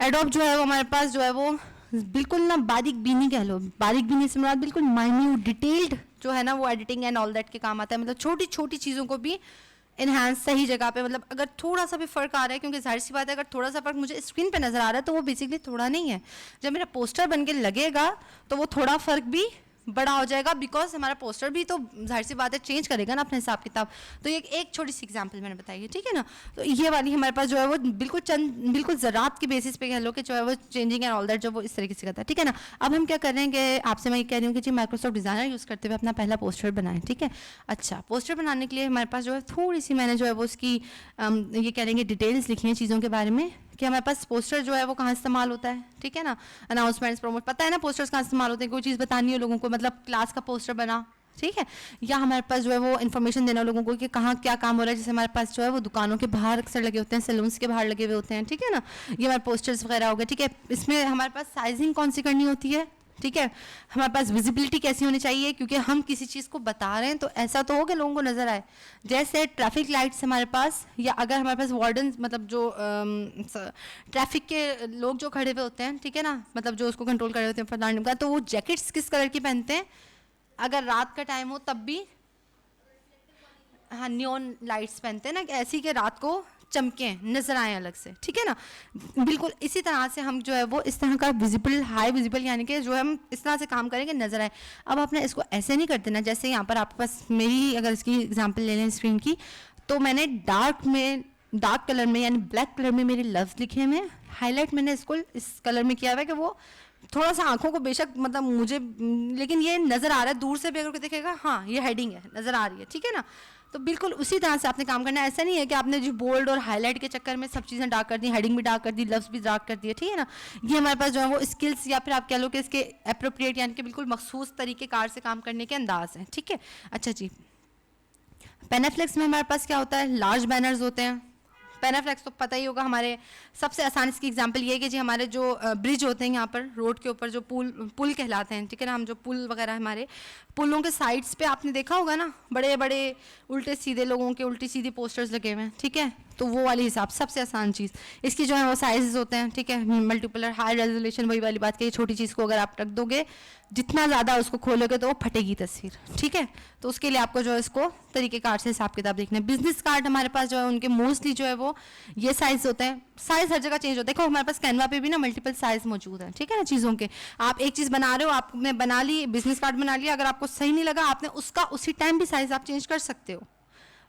एडोब जो है वो हमारे पास जो है वो बिल्कुल ना बारीक बीनी कह लो, बारीक बीनी से मुराद बिल्कुल माइन्यूट डिटेल्ड जो है ना वो एडिटिंग एंड ऑल दैट के काम आता है, मतलब छोटी छोटी चीज़ों को भी इन्हांस सही जगह पे, मतलब अगर थोड़ा सा भी फ़र्क आ रहा है, क्योंकि जाहिर सी बात है अगर थोड़ा सा फ़र्क मुझे स्क्रीन पे नज़र आ रहा है तो वो बेसिकली थोड़ा नहीं है, जब मेरा पोस्टर बन के लगेगा तो वो थोड़ा फ़र्क भी बड़ा हो जाएगा, बिकॉज हमारा पोस्टर भी तो जाहिर सी बात है चेंज करेगा ना अपने हिसाब किताब। तो ये एक छोटी सी एग्जांपल मैंने बताई है, ठीक है ना। तो ये वाली हमारे पास जो है वो बिल्कुल ज़रात की बेसिस पे कह लो कि जो है वो चेंजिंग एंड ऑल दैट जो वो इस तरीके से करता है, ठीक है ना। अब हम क्या कर रहे हैं कि आपसे मैं ये कह रही हूँ कि जी माइक्रोसॉफ्ट डिज़ाइनर यूज़ करते हुए अपना पहला पोस्टर बनाएं, ठीक है। अच्छा, पोस्टर बनाने के लिए हमारे पास जो है थोड़ी सी मैंने जो है वो उसकी ये कह लेंगे डिटेल्स लिखी हैं चीज़ों के बारे में, कि हमारे पास पोस्टर जो है वो कहाँ इस्तेमाल होता है, ठीक है ना। अनाउंसमेंट्स, प्रमोट, पता है ना पोस्टर्स कहाँ इस्तेमाल होते हैं, कोई चीज़ बतानी हो लोगों को, मतलब क्लास का पोस्टर बना, ठीक है। या हमारे पास जो है वो इन्फॉर्मेशन देना लोगों को कि कहाँ क्या काम हो रहा है, जैसे हमारे पास जो है वो दुकानों के बाहर अक्सर लगे होते हैं, सैलून्स के बाहर लगे हुए होते हैं, ठीक है ना। ये हमारे पोस्टर्स वगैरह हो गए, ठीक है। इसमें हमारे पास साइजिंग कौन सी करनी होती है, ठीक है। हमारे पास विजिबिलिटी कैसी होनी चाहिए, क्योंकि हम किसी चीज़ को बता रहे हैं तो ऐसा तो हो कि लोगों को नज़र आए। जैसे ट्रैफिक लाइट्स हमारे पास, या अगर हमारे पास वार्डन मतलब जो ट्रैफिक के लोग जो खड़े हुए होते हैं, ठीक है ना, मतलब जो उसको कंट्रोल कर रहे होते हैं फलाने का, तो वो जैकेट्स किस कलर की पहनते हैं, अगर रात का टाइम हो तब भी, हाँ, नियॉन लाइट्स पहनते हैं ना, ऐसी कि रात को चमके नजर आए अलग से, ठीक है ना। बिल्कुल इसी तरह से हम जो है वो इस तरह का विजिबल, हाई विजिबल, यानी कि जो हम इस तरह से काम करेंगे नजर आए। अब आपने इसको ऐसे नहीं कर देना, जैसे यहाँ पर आपके पास मेरी अगर इसकी एग्जांपल ले लें स्क्रीन की, तो मैंने डार्क कलर में यानी ब्लैक कलर में मेरे लफ्ज़ लिखे हुए हैं, हाईलाइट मैंने इसको इस कलर में किया हुआ है कि वो थोड़ा सा आंखों को बेशक मतलब मुझे, लेकिन ये नज़र आ रहा है, दूर से भी अगर कोई देखेगा हाँ ये हेडिंग है, नज़र आ रही है, ठीक है ना। तो बिल्कुल उसी तरह से आपने काम करना है। ऐसा नहीं है कि आपने जो बोल्ड और हाईलाइट के चक्कर में सब चीज़ें डार्क कर दी, हेडिंग भी डार्क कर दी, लफ्ज़ भी डार्क कर दिए, ठीक है ना। ये हमारे पास जो है वो स्किल्स, या फिर आप कह लो कि इसके अप्रोप्रिएट यानी कि बिल्कुल मखसूस तरीक़ेकार से काम करने के अंदाज हैं, ठीक है। अच्छा जी, पेनाफ्लेक्स में हमारे पास क्या होता है, लार्ज बैनर्स होते हैं। पेनाफ्लेक्स तो पता ही होगा, हमारे सबसे आसान इसकी एग्जांपल ये है कि जी हमारे जो ब्रिज होते हैं यहाँ पर रोड के ऊपर, जो पुल कहलाते हैं, ठीक है ना। हम जो पुल वगैरह, हमारे पुलों के साइड्स पे आपने देखा होगा ना, बड़े बड़े उल्टे सीधे लोगों के उल्टी सीधी पोस्टर्स लगे हुए हैं, ठीक है। तो वो वाली हिसाब, सबसे आसान चीज़ इसकी जो है वो साइज़ होते हैं, ठीक है। मल्टीपल हाई रेजोल्यूशन, वही वाली बात की, छोटी चीज़ को अगर आप रख दोगे, जितना ज़्यादा उसको खोलोगे तो वो फटेगी तस्वीर, ठीक है। तो उसके लिए आपको जो है इसको तरीक़ेकार से हिसाब किताब देखना है। बिजनेस कार्ड हमारे पास जो है उनके मोस्टली जो है वो ये साइज़ होते हैं। साइज़ हर जगह चेंज होता है, देखो हमारे पास कैनवा पे भी ना मल्टीपल साइज़ मौजूद है, ठीक है ना, चीज़ों के। आप एक चीज़ बना रहे हो, आपने बना ली, बिजनेस कार्ड बना लिया, अगर आपको सही नहीं लगा, आपने उसका उसी टाइम भी साइज़ आप चेंज कर सकते हो।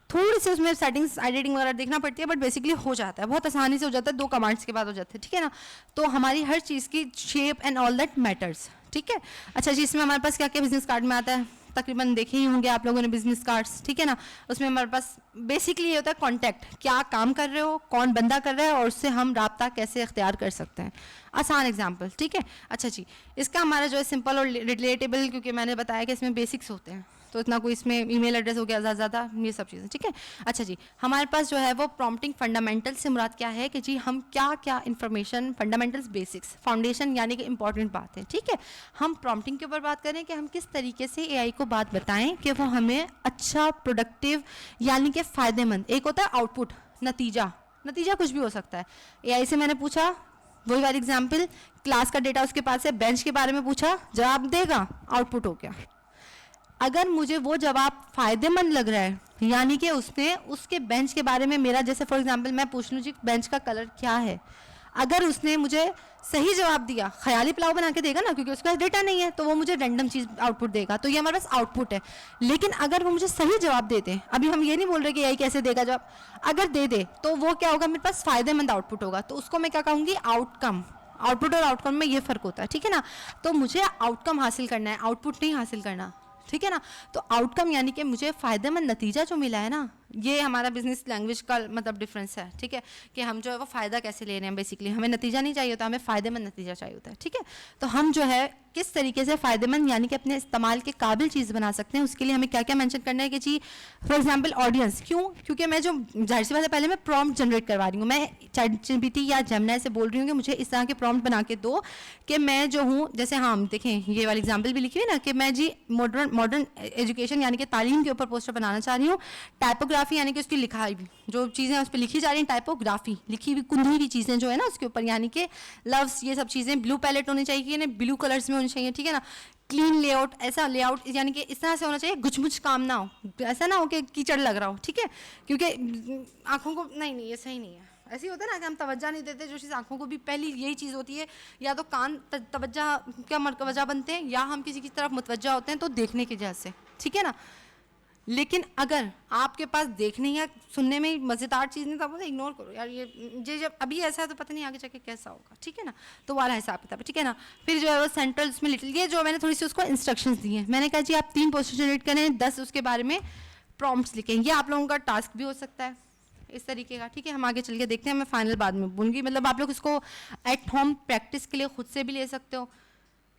थोड़ी सी उसमें सेटिंग्स एडिटिंग वगैरह देखना पड़ती है, बट बेसिकली हो जाता है, बहुत आसानी से हो जाता है, 2 कमांड्स के बाद हो जाते हैं, ठीक है ना। तो हमारी हर चीज़ की shape and all that matters, ठीक है। अच्छा जी, इसमें हमारे पास क्या क्या बिजनेस कार्ड में आता है, तकरीबन देखे ही होंगे आप लोगों ने बिजनेस कार्ड्स, ठीक है ना। उसमें हमारे पास बेसिकली ये होता है कॉन्टैक्ट, क्या काम कर रहे हो, कौन बंदा कर रहा है, और उससे हम राब्ता कैसे इख्तियार कर सकते हैं। आसान एग्जाम्पल, ठीक है। अच्छा जी, इसका हमारा जो है सिंपल और रिलेटेबल, क्योंकि मैंने बताया कि इसमें बेसिक्स होते हैं, तो इतना कोई इसमें ईमेल एड्रेस हो गया ज़्यादा, ये सब चीज़ें, ठीक है। अच्छा जी, हमारे पास जो है वो प्रॉम्प्टिंग फंडामेंटल से मुराद क्या है कि जी हम क्या क्या इन्फॉर्मेशन, फंडामेंटल्स, बेसिक्स, फाउंडेशन यानी कि इंपॉर्टेंट बात है, ठीक है। हम प्रॉम्प्टिंग के ऊपर बात करें कि हम किस तरीके से एआई को बात बताएं कि वो हमें अच्छा, प्रोडक्टिव यानी कि फ़ायदेमंद, एक होता है आउटपुट, नतीजा कुछ भी हो सकता है। एआई से मैंने पूछा, वही वाली एग्जाम्पल, क्लास का डेटा उसके पास है, बेंच के बारे में पूछा, जवाब देगा, आउटपुट हो गया। अगर मुझे वो जवाब फ़ायदेमंद लग रहा है, यानी कि उसने उसके बेंच के बारे में मेरा, जैसे फॉर एग्जांपल मैं पूछ लूँ जी बेंच का कलर क्या है, अगर उसने मुझे सही जवाब दिया, ख्याली पुलाव बना के देगा ना, क्योंकि उसके पास डेटा नहीं है, तो वो मुझे रैंडम चीज़ आउटपुट देगा, तो ये हमारे पास आउटपुट है। लेकिन अगर वो मुझे सही जवाब दे दे, अभी हम ये नहीं बोल रहे कि यही कैसे देगा जवाब, अगर दे दे तो वो क्या होगा, मेरे पास फ़ायदेमंद आउटपुट होगा, तो उसको मैं क्या कहूँगी, आउटकम। आउटपुट और आउटकम में ये फ़र्क होता है, ठीक है ना। तो मुझे आउटकम हासिल करना है, आउटपुट नहीं हासिल करना, ठीक है ना। तो आउटकम यानी कि मुझे फ़ायदेमंद नतीजा जो मिला है ना, ये हमारा बिजनेस लैंग्वेज का मतलब डिफरेंस है, ठीक है। कि हम जो है वो फ़ायदा कैसे ले रहे हैं, बेसिकली हमें नतीजा नहीं चाहिए होता, हमें फ़ायदेमंद नतीजा चाहिए होता है, ठीक है। तो हम जो है किस तरीके से फ़ायदेमंद यानी कि अपने इस्तेमाल के काबिल चीज़ बना सकते हैं, उसके लिए हमें क्या क्या मेंशन करना है कि जी फॉर एग्जांपल ऑडियंस, क्यों, क्योंकि मैं जो जाहिर सी बात है पहले मैं प्रॉम्प्ट जनरेट करवा रही हूँ, मैं चैटजीपीटी या जेमिनी से बोल रही हूँ कि मुझे इस तरह के प्रॉम्प्ट बना के दो कि मैं जो हूँ, जैसे हाँ देखें ये वाली एग्जाम्पल भी लिखी हुई ना, कि मैं जी मॉडर्न एजुकेशन यानी कि तालीम के ऊपर पोस्टर बनाना चाह रही हूँ, टाइपोग्राफी यानी कि उसकी लिखाई भी, जो चीज़ें उस पर लिखी जा रही हैं, टाइपोग्राफी लिखी हुई कुंदी हुई चीज़ें जो है ना उसके ऊपर, यानी कि लव्स, ये सब चीज़ें ब्लू पैलेट होनी चाहिए ना, ब्लू कलर्स में होनी चाहिए, ठीक है ना। क्लीन लेआउट, ऐसा लेआउट यानी कि इस तरह से होना चाहिए, गुचमुच काम ना हो, ऐसा ना हो कि कीचड़ लग रहा हो, ठीक है, क्योंकि आंखों को नहीं ये सही नहीं है, ऐसे ही होता है ना कि हम तवज्जो नहीं देते जो चीज़ आंखों को भी, पहली यही चीज़ होती है, या तो कान तवज्जो क्या वजह बनते हैं, या हम किसी की तरफ मुतवज्जा होते हैं तो देखने की वजह से, ठीक है ना। लेकिन अगर आपके पास देखने या सुनने में मज़ेदार चीज़ नहीं, तो आप इग्नोर करो यार, ये जब अभी ऐसा है तो पता नहीं आगे जाके कैसा होगा, ठीक है ना। तो वाला हिसाब किताब है, ठीक है ना। फिर जो है वो सेंट्रल उसमें लिटिल, ये जो मैंने थोड़ी सी उसको इंस्ट्रक्शंस दी हैं, मैंने कहा जी आप 3 पोस्टर जनरेट करें, 10 उसके बारे में प्रॉम्प्ट्स लिखें। ये आप लोगों का टास्क भी हो सकता है इस तरीके का, ठीक है। हम आगे चल के देखते हैं, मैं फाइनल बाद में बोलूँगी, मतलब आप लोग इसको एट होम प्रैक्टिस के लिए खुद से भी ले सकते हो,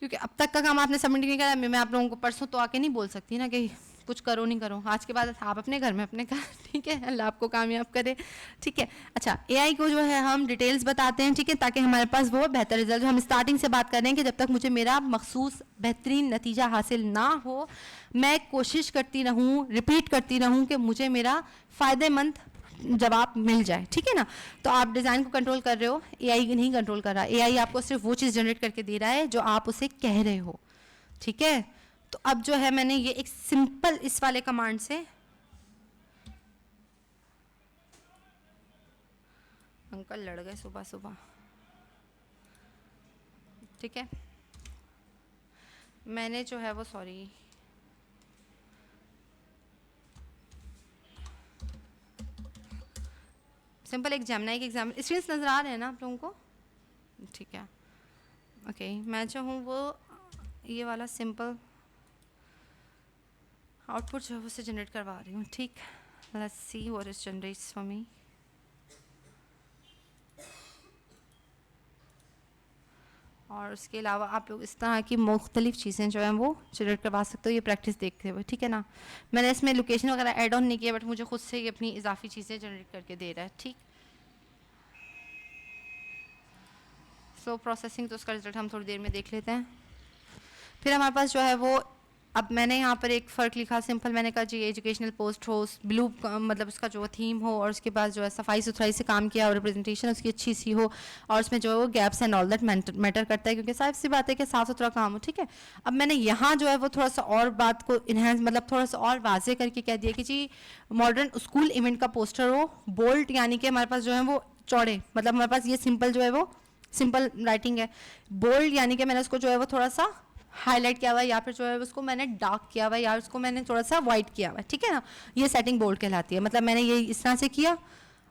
क्योंकि अब तक का काम आपने सबमिट नहीं करा। मैं आप लोगों को परसों तो आके नहीं बोल सकती ना कि कुछ करो नहीं करो, आज के बाद आप अपने घर में अपने घर, ठीक है। अल्लाह आपको कामयाब करे, ठीक है। अच्छा, एआई को जो है हम डिटेल्स बताते हैं, ठीक है, ताकि हमारे पास वो बेहतर रिजल्ट, हम स्टार्टिंग से बात कर रहे हैं कि जब तक मुझे मेरा मखसूस बेहतरीन नतीजा हासिल ना हो, मैं कोशिश करती रहूँ, रिपीट करती रहूँ कि मुझे मेरा फ़ायदेमंद जवाब मिल जाए, ठीक है ना। तो आप डिज़ाइन को कंट्रोल कर रहे हो, एआई नहीं कंट्रोल कर रहा। एआई आपको सिर्फ वो चीज़ जनरेट करके दे रहा है जो आप उसे कह रहे हो, ठीक है। तो अब जो है मैंने ये एक सिंपल इस वाले कमांड से, अंकल लड़ गए सुबह सुबह, ठीक है। मैंने जो है वो सॉरी सिंपल एक जेमिनी के एग्जाम्पल, स्क्रीन्स नज़र आ रहे हैं ना आप लोगों को, ठीक है। ओके, मैं जो हूँ वो ये वाला सिंपल आउटपुट जो है उसे जनरेट करवा रही हूँ, ठीक। Let's see what is generates for me. और उसके अलावा आप लोग इस तरह की मुख्तलिफ चीज़ें जो हैं वो जनरेट करवा सकते हो, ये प्रैक्टिस देखते हुए, ठीक है ना। मैंने इसमें लोकेशन वगैरह ऐड ऑन नहीं किया, बट मुझे खुद से ही अपनी इजाफी चीज़ें जनरेट करके दे रहा है, ठीक। स्लो प्रोसेसिंग, तो उसका रिजल्ट हम थोड़ी देर में देख लेते हैं। फिर हमारे पास जो है वो, अब मैंने यहाँ पर एक फ़र्क लिखा सिंपल, मैंने कहा जी एजुकेशनल पोस्ट हो, ब्लू मतलब उसका जो थीम हो, और उसके बाद जो है सफाई सुथराई से काम किया और रिप्रेजेंटेशन उसकी अच्छी सी हो, और उसमें जो है वो gaps and all that matter करता है, क्योंकि साफ सी बात है कि साफ़ सुथरा काम हो, ठीक है। अब मैंने यहाँ जो है वो थोड़ा सा और बात को इन्हेंस, मतलब थोड़ा सा और वाजे करके कह दिया कि जी मॉडर्न स्कूल इवेंट का पोस्टर हो, बोल्ड, यानी कि हमारे पास जो है वो चौड़े, मतलब हमारे पास ये सिंपल जो है वो सिंपल राइटिंग है। बोल्ड यानी कि मैंने उसको जो है वो थोड़ा सा हाईलाइट किया हुआ है, या फिर जो है उसको मैंने डार्क किया हुआ है, या उसको मैंने थोड़ा सा वाइट किया हुआ है, ठीक है ना। ये सेटिंग बोल्ड कहलाती है, मतलब मैंने ये इस तरह से किया,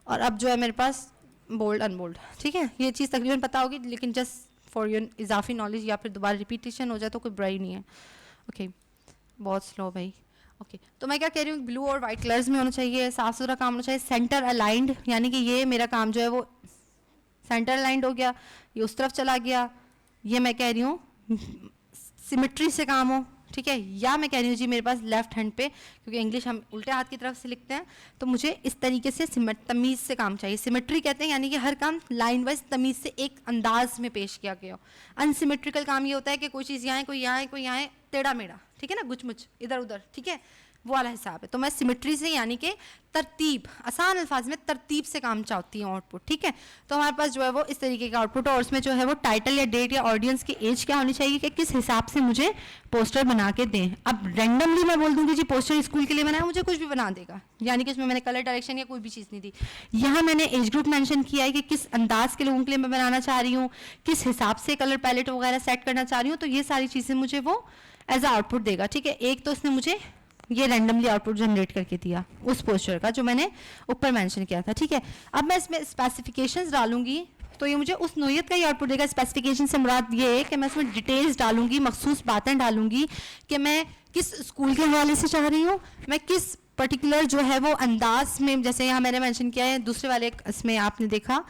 और अब जो है मेरे पास बोल्ड अनबोल्ड, ठीक है। ये चीज़ तकरीबन पता होगी, लेकिन जस्ट फॉर योर इजाफी नॉलेज, या फिर दोबारा रिपीटेशन हो जाए तो कोई बुराई नहीं है। ओके, बहुत स्लो भाई। ओके, तो मैं क्या कह रही हूँ, ब्लू और वाइट कलर्स में होना चाहिए, साफ़ सुथरा काम होना चाहिए, सेंटर अलाइंड, यानी कि ये मेरा काम जो है वो सेंटर अलाइंड हो गया, ये उस तरफ चला गया, ये मैं कह रही हूँ सिमेट्री से काम हो, ठीक है। या मैं कह रही हूँ जी मेरे पास लेफ्ट हैंड पे, क्योंकि इंग्लिश हम उल्टे हाथ की तरफ से लिखते हैं, तो मुझे इस तरीके से तमीज़ से काम चाहिए। सिमेट्री कहते हैं यानी कि हर काम लाइन वाइज तमीज़ से एक अंदाज में पेश किया गया हो। अनसिमेट्रिकल काम ये होता है कि कोई चीज़ यहाँ है, कोई यहाँ है, कोई यहाँ है, टेढ़ा मेढ़ा, ठीक है ना, गुचमुच इधर उधर, ठीक है, वो वाला हिसाब है। तो मैं सिमेट्री से यानी कि तरतीब, आसान अल्फाज में तरतीब से काम चाहती हूँ आउटपुट, ठीक है। तो हमारे पास जो है वो इस तरीके का आउटपुट है, और उसमें जो है वो टाइटल या डेट या ऑडियंस की एज क्या होनी चाहिए कि किस हिसाब से मुझे पोस्टर बना के दें। अब रैंडमली मैं बोल दूँगी जी पोस्टर स्कूल के लिए बनाया, मुझे कुछ भी बना देगा, यानी कि उसमें मैंने कलर डायरेक्शन या कोई भी चीज़ नहीं दी। यहाँ मैंने एज ग्रुप मैंशन किया है कि किस अंदाज के लोगों के लिए मैं बनाना चाह रही हूँ, किस हिसाब से कलर पैलेट वगैरह सेट करना चाह रही हूँ, तो ये सारी चीज़ें मुझे वो एज अ आउटपुट देगा, ठीक है। एक तो उसने मुझे ये रैंडमली आउटपुट जनरेट करके दिया उस पोस्टर का जो मैंने ऊपर मेंशन किया था, ठीक है। अब मैं इसमें स्पेसिफिकेशंस डालूंगी तो ये मुझे उस नोयत का ही आउटपुट देगा। स्पेसिफिकेशन से मुराद ये है कि मैं इसमें डिटेल्स डालूंगी, मखसूस बातें डालूंगी कि मैं किस स्कूल के हवाले से चाह रही हूँ, मैं किस पर्टिकुलर जो है वो अंदाज में, जैसे यहाँ मैंने मेंशन किया है दूसरे वाले इसमें आपने देखा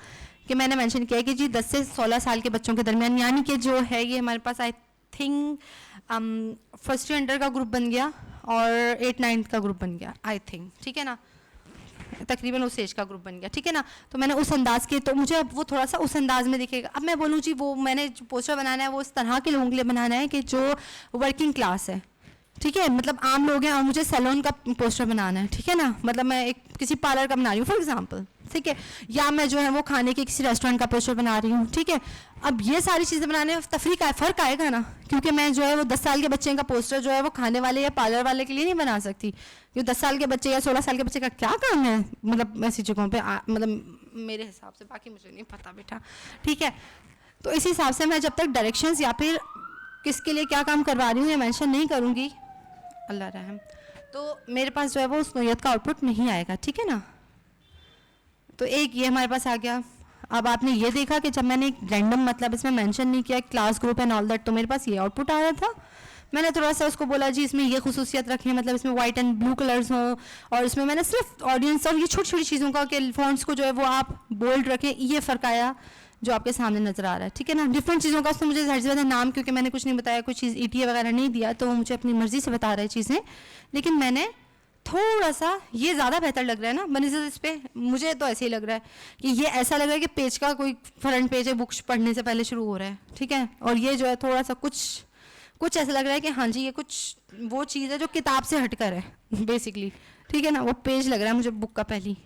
कि मैंने मेंशन किया है कि जी 10 से 16 साल के बच्चों के दरमियान, यानी कि जो है ये हमारे पास I think first year under का ग्रुप बन गया और 8-9 का ग्रुप बन गया आई थिंक, ठीक है ना, तकरीबन उस एज का ग्रुप बन गया, ठीक है ना। तो मैंने उस अंदाज के, तो मुझे अब वो थोड़ा सा उस अंदाज में दिखेगा। अब मैं बोलूँ जी वो मैंने जो पोस्टर बनाना है वो इस तरह के लोगों के लिए बनाना है कि जो वर्किंग क्लास है, ठीक है, मतलब आम लोग हैं, और मुझे सैलून का पोस्टर बनाना है, ठीक है ना, मतलब मैं एक किसी पार्लर का बना रही हूँ फॉर एग्जांपल, ठीक है, या मैं जो है वो खाने के किसी रेस्टोरेंट का पोस्टर बना रही हूँ, ठीक है। अब ये सारी चीज़ें बनाने में तफरीक का फ़र्क आएगा ना, क्योंकि मैं जो है वो 10 साल के बच्चे का पोस्टर जो है वो खाने वाले या पार्लर वाले के लिए नहीं बना सकती, क्योंकि 10 साल के बच्चे या 16 साल के बच्चे का क्या काम है मतलब ऐसी जगहों पे मतलब मेरे हिसाब से, बाकी मुझे नहीं पता बेटा, ठीक है। तो इसी हिसाब से मैं जब तक डायरेक्शंस या फिर किसके लिए क्या काम करवा रही हूँ ये मेंशन नहीं करूँगी, अल्लाह रहम, तो मेरे पास जो है वो उस नोयत का आउटपुट नहीं आएगा, ठीक है ना। तो एक ये हमारे पास आ गया। अब आपने ये देखा कि जब मैंने एक रैंडम मतलब इसमें मेंशन नहीं किया class group and all that, तो मेरे पास ये आउटपुट आ रहा था। मैंने थोड़ा सा उसको बोला जी इसमें ये खुसूसियत रखें, मतलब इसमें वाइट एंड ब्लू कलर्स हों, और इसमें मैंने सिर्फ ऑडियंस और ये छोटी छोटी चीज़ों का कि फॉन्ट्स को जो है वो आप बोल्ड रखें, ये फ़र्क आया जो आपके सामने नज़र आ रहा है, ठीक है ना। डिफरेंट चीज़ों का उसने मुझे ज़ाहिर सी बात है नाम, क्योंकि मैंने कुछ नहीं बताया, कुछ चीज़ ETA वगैरह नहीं दिया, तो वो मुझे अपनी मर्ज़ी से बता रहे चीज़ें, लेकिन मैंने थोड़ा सा ये ज़्यादा बेहतर लग रहा है ना बनिस्बत इस पर, मुझे तो ऐसे ही लग रहा है कि ये ऐसा लग रहा है कि पेज का कोई फ्रंट पेज है बुक्स पढ़ने से पहले शुरू हो रहा है, ठीक है। और ये जो है थोड़ा सा कुछ ऐसा लग रहा है कि हाँ जी ये कुछ वो चीज़ है जो किताब से हटकर है बेसिकली, ठीक है ना। वो पेज लग रहा है मुझे बुक का पहली,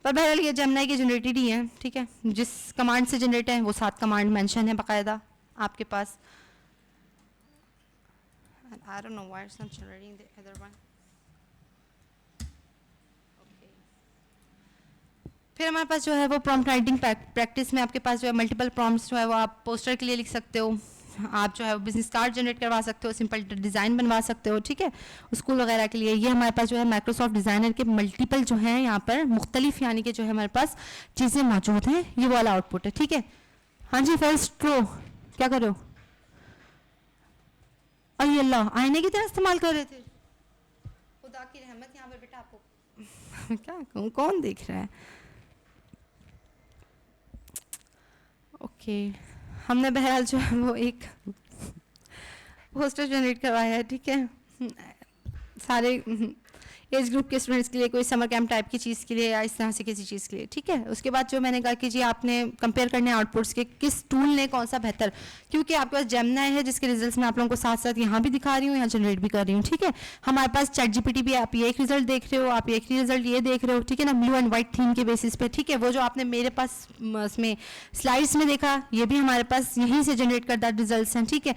पर बहरहाल ये जेमिनी की जनरेटेड ही है, ठीक है। जिस कमांड से जनरेट है वो 7 कमांड मेंशन है बाकायदा आपके पास। I don't know why it's not generating the other one. फिर हमारे पास जो है वो प्रॉम्प्ट राइटिंग प्रैक्टिस में आपके पास जो है मल्टीपल प्रॉम्प्ट्स जो है वो आप पोस्टर के लिए लिख सकते हो, आप जो है वो बिजनेस कार्ड जनरेट करवा सकते हो, सिंपल डिज़ाइन बनवा सकते हो, ठीक है, स्कूल वगैरह के लिए। ये हमारे पास जो है माइक्रोसॉफ्ट डिज़ाइनर के मल्टीपल जो हैं यहाँ पर मुख्तलिफ यानी कि जो है हमारे पास चीज़ें मौजूद हैं, ये वाला आउटपुट है, ठीक है। हाँ जी फर्स्ट प्रो क्या कर रहे हो? अरे अल्लाह आईने की तरह इस्तेमाल कर रहे थे, खुदा की रहमत यहाँ पर बेटा आपको क्या कहूँ, कौन देख रहा है? ओके हमने बहरहाल जो है वो एक पोस्टर जनरेट करवाया है, ठीक है, सारे एज ग्रुप के स्टूडेंट्स के लिए, कोई समर कैंप टाइप की चीज़ के लिए या इस तरह से किसी चीज़ के लिए, ठीक है। उसके बाद जो मैंने कहा कि जी आपने कंपेयर करने आउटपुट्स के किस टूल ने कौन सा बेहतर, क्योंकि आपके पास जेमिनी है जिसके रिजल्ट्स मैं आप लोगों को साथ साथ यहाँ भी दिखा रही हूँ, यहाँ जनरेट भी कर रही हूँ, ठीक है। हमारे पास ChatGPT भी, आप ये एक रिजल्ट देख रहे हो, आप एक रिजल्ट ये देख रहे हो, ठीक है ना, ब्लू एंड वाइट थीम के बेसिस पे, ठीक है। वो जो आपने मेरे पास उसमें स्लाइड्स में देखा ये भी हमारे पास यहीं से जनरेट करता रिजल्ट हैं, ठीक है।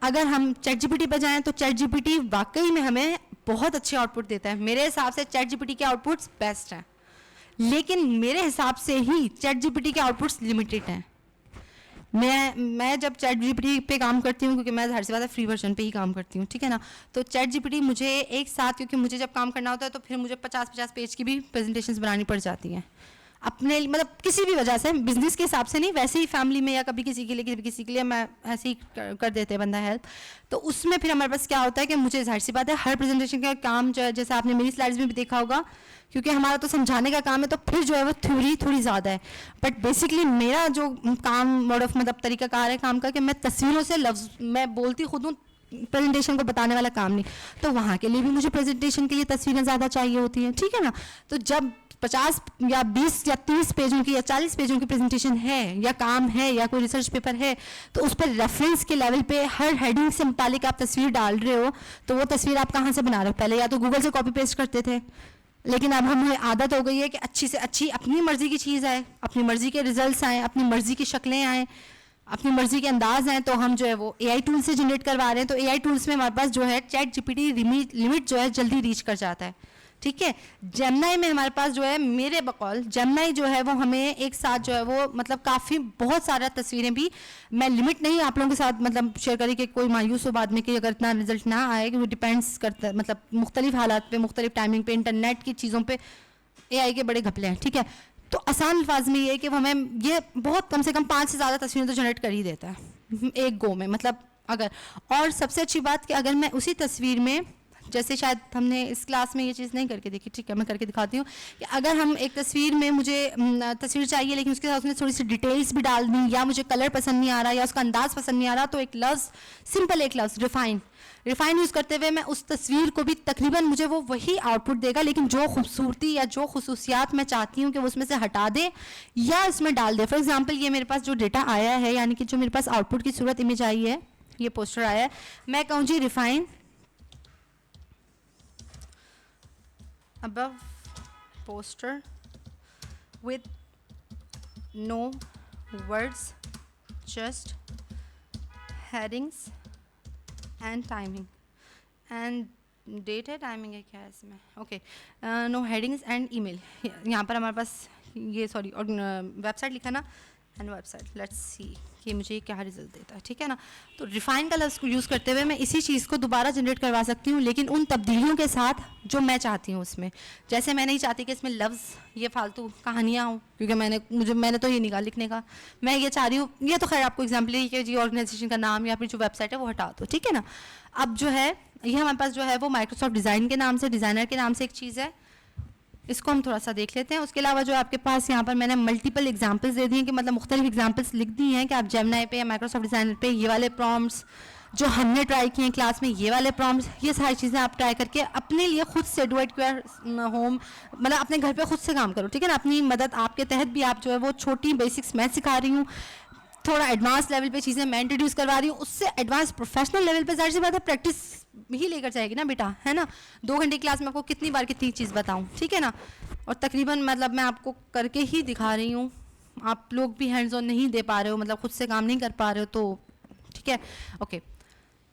अगर हम ChatGPT पर जाएँ तो ChatGPT वाकई में हमें बहुत अच्छे आउटपुट देता है, मेरे हिसाब से ChatGPT के आउटपुट्स बेस्ट हैं, लेकिन मेरे हिसाब से ही ChatGPT के आउटपुट्स लिमिटेड हैं। मैं जब ChatGPT पे काम करती हूँ, क्योंकि मैं हर से ज़्यादा फ्री वर्जन पे ही काम करती हूँ, ठीक है ना, तो ChatGPT मुझे एक साथ, क्योंकि मुझे जब काम करना होता है तो फिर मुझे 50-50 पेज की भी प्रेजेंटेशंस बनानी पड़ जाती हैं अपने, मतलब किसी भी वजह से, बिजनेस के हिसाब से नहीं, वैसे ही फैमिली में या कभी किसी के लिए किसी के लिए मैं ऐसे ही कर देते हैं बंदा हेल्प। तो उसमें फिर हमारे पास क्या होता है कि मुझे जाहिर सी बात है हर प्रेजेंटेशन का काम जो है, जैसे आपने मेरी स्लाइड्स में भी देखा होगा, क्योंकि हमारा तो समझाने का काम है तो फिर जो है वो थ्योरी थोड़ी ज़्यादा है, बट बेसिकली मेरा जो काम मोड ऑफ मतलब तरीकाकार है काम का कि मैं तस्वीरों से लफ्ज़ मैं बोलती खुद हूँ, प्रेजेंटेशन को बताने वाला काम नहीं। तो वहाँ के लिए भी मुझे प्रेजेंटेशन के लिए तस्वीरें ज़्यादा चाहिए होती हैं, ठीक है ना। तो जब 50 या 20 या 30 पेजों की या 40 पेजों की प्रेजेंटेशन है या काम है या कोई रिसर्च पेपर है, तो उस पर रेफरेंस के लेवल पे हर हेडिंग से मुतालिक आप तस्वीर डाल रहे हो, तो वो तस्वीर आप कहाँ से बना रहे हो? पहले या तो गूगल से कॉपी पेस्ट करते थे, लेकिन अब हमें आदत हो गई है कि अच्छी से अच्छी अपनी मर्जी की चीज़ आए, अपनी मर्जी के रिजल्ट्स आएँ, अपनी मर्जी की शक्लें आएँ, अपनी मर्जी के अंदाज हैं, तो हम जो है वो AI टूल से जनरेट करवा रहे हैं। तो AI टूल्स में हमारे पास जो है ChatGPT लिमिट जो है जल्दी रीच कर जाता है, ठीक है। जेमिनी में हमारे पास जो है, मेरे बकौल जेमिनी जो है वो हमें एक साथ जो है वो मतलब काफ़ी बहुत सारा तस्वीरें भी, मैं लिमिट नहीं आप लोगों के साथ मतलब शेयर करी कि कोई मायूस हो बाद में कि अगर इतना रिजल्ट ना आए, कि वो डिपेंड्स करता है मतलब मुख्तलिफ हालात पे, मुख्तलिफ टाइमिंग पे, इंटरनेट की चीज़ों पे AI के बड़े घपले हैं, ठीक है। तो आसान अल्फाज में ये कि वो हमें ये बहुत कम से कम 5 से ज़्यादा तस्वीरें तो जनरेट कर ही देता है एक गो में, मतलब अगर, और सबसे अच्छी बात कि अगर मैं उसी तस्वीर में, जैसे शायद हमने इस क्लास में ये चीज़ नहीं करके देखी, ठीक है मैं करके दिखाती हूँ, कि अगर हम एक तस्वीर में मुझे तस्वीर चाहिए लेकिन उसके साथ उसमें थोड़ी सी डिटेल्स भी डाल दी, या मुझे कलर पसंद नहीं आ रहा या उसका अंदाज़ पसंद नहीं आ रहा, तो एक लफ्ज़, सिंपल एक लफ्ज़ रिफाइन यूज़ करते हुए मैं उस तस्वीर को भी तकरीबन मुझे वो वही आउटपुट देगा, लेकिन जो खूबसूरती या जो खुसूसियात मैं चाहती हूँ कि वो उसमें से हटा दे या उसमें डाल दे। फॉर एग्जांपल ये मेरे पास जो डेटा आया है, यानी कि जो मेरे पास आउटपुट की सूरत इमेज आई है, ये पोस्टर आया है, मैं कहूँ जी refine above poster with no words, just headings and timing and date है, टाइमिंग है क्या है इसमें, okay, no headings and email. यहाँ पर हमारे पास ये सॉरी और वेबसाइट लिखा ना, एंड वेबसाइट, लेट्स सी कि मुझे क्या रिजल्ट देता है, ठीक है ना। तो रिफाइन कलर्स को यूज़ करते हुए मैं इसी चीज़ को दोबारा जनरेट करवा सकती हूँ, लेकिन उन तब्दीलियों के साथ जो मैं चाहती हूँ उसमें। जैसे मैं नहीं चाहती कि इसमें लफ्ज़ ये फालतू कहानियाँ हों, क्योंकि मैंने तो ये निकाल लिखने का, मैं ये चाह रही हूँ, ये तो खैर आपको एग्जाम्पल है कि जी ऑर्गेनाइजेशन का नाम या फिर जो वेबसाइट है वो हटा दो, ठीक है ना। अब जो है ये हमारे पास जो है वो माइक्रोसॉफ्ट डिज़ाइन के नाम से, डिज़ाइनर के नाम से एक चीज़ है, इसको हम थोड़ा सा देख लेते हैं। उसके अलावा जो आपके पास यहाँ पर मैंने मल्टीपल एग्जांपल्स दे दिए हैं कि मतलब मुख्तलिफ एग्जांपल्स लिख दी हैं कि आप जेमिनी पे या माइक्रोसॉफ्ट डिज़ाइनर पे ये वाले प्रॉम्प्ट्स जो हमने ट्राई किए हैं क्लास में, ये वाले प्रॉम्प्ट्स, ये सारी चीज़ें आप ट्राई करके अपने लिए खुद से डू इट होम, मतलब अपने घर पे खुद से काम करो, ठीक है ना। अपनी मदद आपके तहत भी आप जो है वो छोटी बेसिक्स मैं सिखा रही हूँ, थोड़ा एडवांस लेवल पे चीज़ें मैं इंट्रोड्यूस करवा रही हूँ, उससे एडवांस प्रोफेशनल लेवल पे जाहिर सी बात है प्रैक्टिस ही लेकर जाएगी ना बेटा, है ना। 2 घंटे क्लास में आपको कितनी बार कितनी चीज़ बताऊँ, ठीक है ना। और तकरीबन मतलब मैं आपको करके ही दिखा रही हूँ, आप लोग भी हैंड्स ऑन नहीं दे पा रहे हो, मतलब खुद से काम नहीं कर पा रहे हो, तो ठीक है। ओके,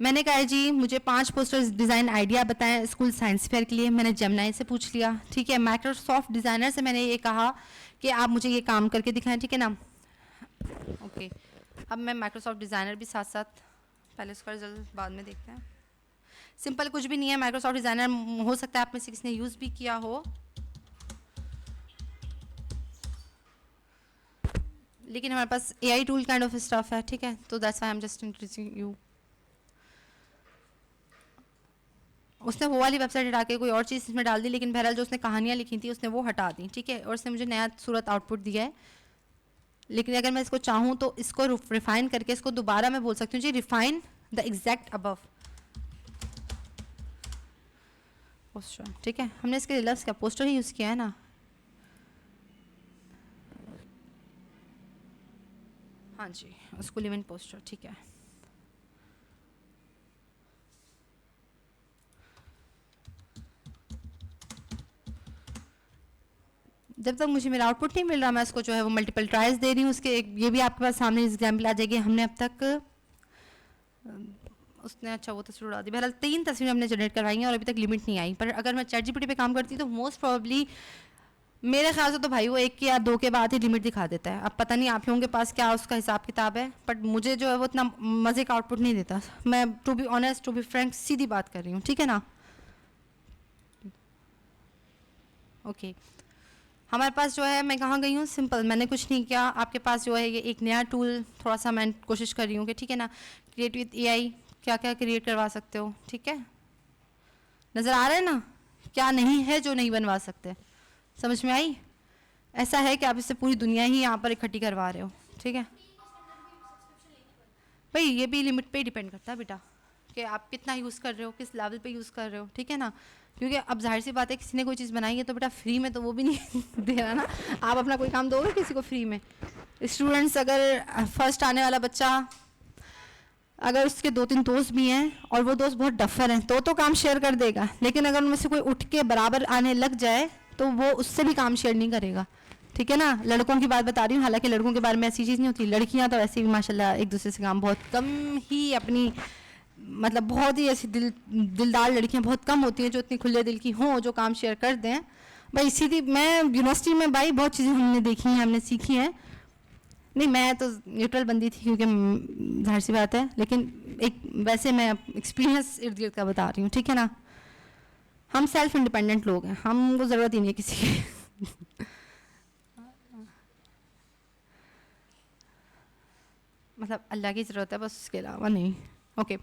मैंने कहा जी मुझे 5 पोस्टर्स डिज़ाइन आइडिया बताएं स्कूल साइंस फेयर के लिए, मैंने जेमिनी से पूछ लिया, ठीक है। माइक्रोसॉफ्ट डिज़ाइनर से मैंने ये कहा कि आप मुझे ये काम करके दिखाएं, ठीक है ना। ओके, अब मैं माइक्रोसॉफ्ट डिज़ाइनर भी साथ साथ, पहले इसका रिजल्ट बाद में देखते हैं। सिंपल कुछ भी नहीं है, माइक्रोसॉफ्ट डिज़ाइनर हो सकता है आप में से किसी ने यूज़ भी किया हो, लेकिन हमारे पास AI tool kind of stuff है, ठीक है। तो that's why I am just introducing you. उसने वो वाली वेबसाइट हटा के कोई और चीज़ इसमें डाल दी, लेकिन बहरहाल जो उसने कहानियाँ लिखी थी उसने वो हटा दी, ठीक है। और उसने मुझे नया सूरत आउटपुट दिया है, लेकिन अगर मैं इसको चाहूँ तो इसको रिफाइन करके इसको दोबारा मैं बोल सकती हूँ जी refine the exact above poster, ठीक है। हमने इसके लफ्ज़ का पोस्टर ही यूज़ किया है ना, हाँ जी, उसको लिव इन पोस्टर, ठीक है। जब तक मुझे मेरा आउटपुट नहीं मिल रहा, मैं इसको जो है वो मल्टीपल ट्रायल्स दे रही हूँ उसके। ये भी आपके पास सामने एग्जाम्पल आ जाएगी। हमने अब तक उसने अच्छा वो तस्वीर उड़ा दी, बहरहाल 3 तस्वीरें हमने जनरेट करवाई हैं और अभी तक लिमिट नहीं आई। पर अगर मैं ChatGPT पे काम करती तो मोस्ट प्रॉब्ली मेरे ख्याल से तो भाई वो 1 या 2 के बाद ही लिमिट दिखा देता है। अब पता नहीं आप लोगों के पास क्या उसका हिसाब किताब है, बट मुझे जो है वो इतना मज़े का आउटपुट नहीं देता। मैं to be honest, to be frank, सीधी बात कर रही हूँ, ठीक है ना। ओके, हमारे पास जो है, मैं कहाँ गई हूँ, सिंपल, मैंने कुछ नहीं किया। आपके पास जो है ये एक नया टूल, थोड़ा सा मैं कोशिश कर रही हूँ कि ठीक है ना, क्रिएट विद AI क्या क्या क्रिएट करवा सकते हो, ठीक है। नज़र आ रहा है ना क्या नहीं है जो नहीं बनवा सकते, समझ में आई। ऐसा है कि आप इससे पूरी दुनिया ही यहाँ पर इकट्ठी करवा रहे हो, ठीक है भाई। ये भी लिमिट पे ही डिपेंड करता है बेटा कि आप कितना यूज़ कर रहे हो, किस लेवल पे यूज़ कर रहे हो, ठीक है ना। क्योंकि अब जाहिर सी बात है किसी ने कोई चीज़ बनाई है तो बेटा फ्री में तो वो भी नहीं दे रहा ना। आप अपना कोई काम दोगे किसी को फ्री में। स्टूडेंट्स, अगर फर्स्ट आने वाला बच्चा, अगर उसके 2-3 दोस्त भी हैं और वो दोस्त बहुत डफर हैं तो काम शेयर कर देगा, लेकिन अगर उनमें से कोई उठ के बराबर आने लग जाए तो वो उससे भी काम शेयर नहीं करेगा, ठीक है ना। लड़कों की बात बता रही हूँ, हालांकि लड़कों के बारे में ऐसी चीज़ नहीं होती। लड़कियाँ तो ऐसे भी माशाल्लाह एक दूसरे से काम बहुत कम ही अपनी, मतलब बहुत ही ऐसी दिलदार लड़कियाँ बहुत कम होती हैं जो इतनी खुले दिल की हों, जो काम शेयर कर दें भाई। सीधी मैं यूनिवर्सिटी में भाई बहुत चीज़ें हमने देखी हैं, हमने सीखी हैं। नहीं, मैं तो न्यूट्रल बंदी थी क्योंकि जाहिर सी बात है, लेकिन एक वैसे मैं एक्सपीरियंस इर्द गिर्द का बता रही हूँ, ठीक है ना। हम सेल्फ इंडिपेंडेंट लोग हैं, हमको ज़रूरत ही नहीं है किसी की मतलब अल्लाह की ज़रूरत है बस, उसके अलावा नहीं। ओके,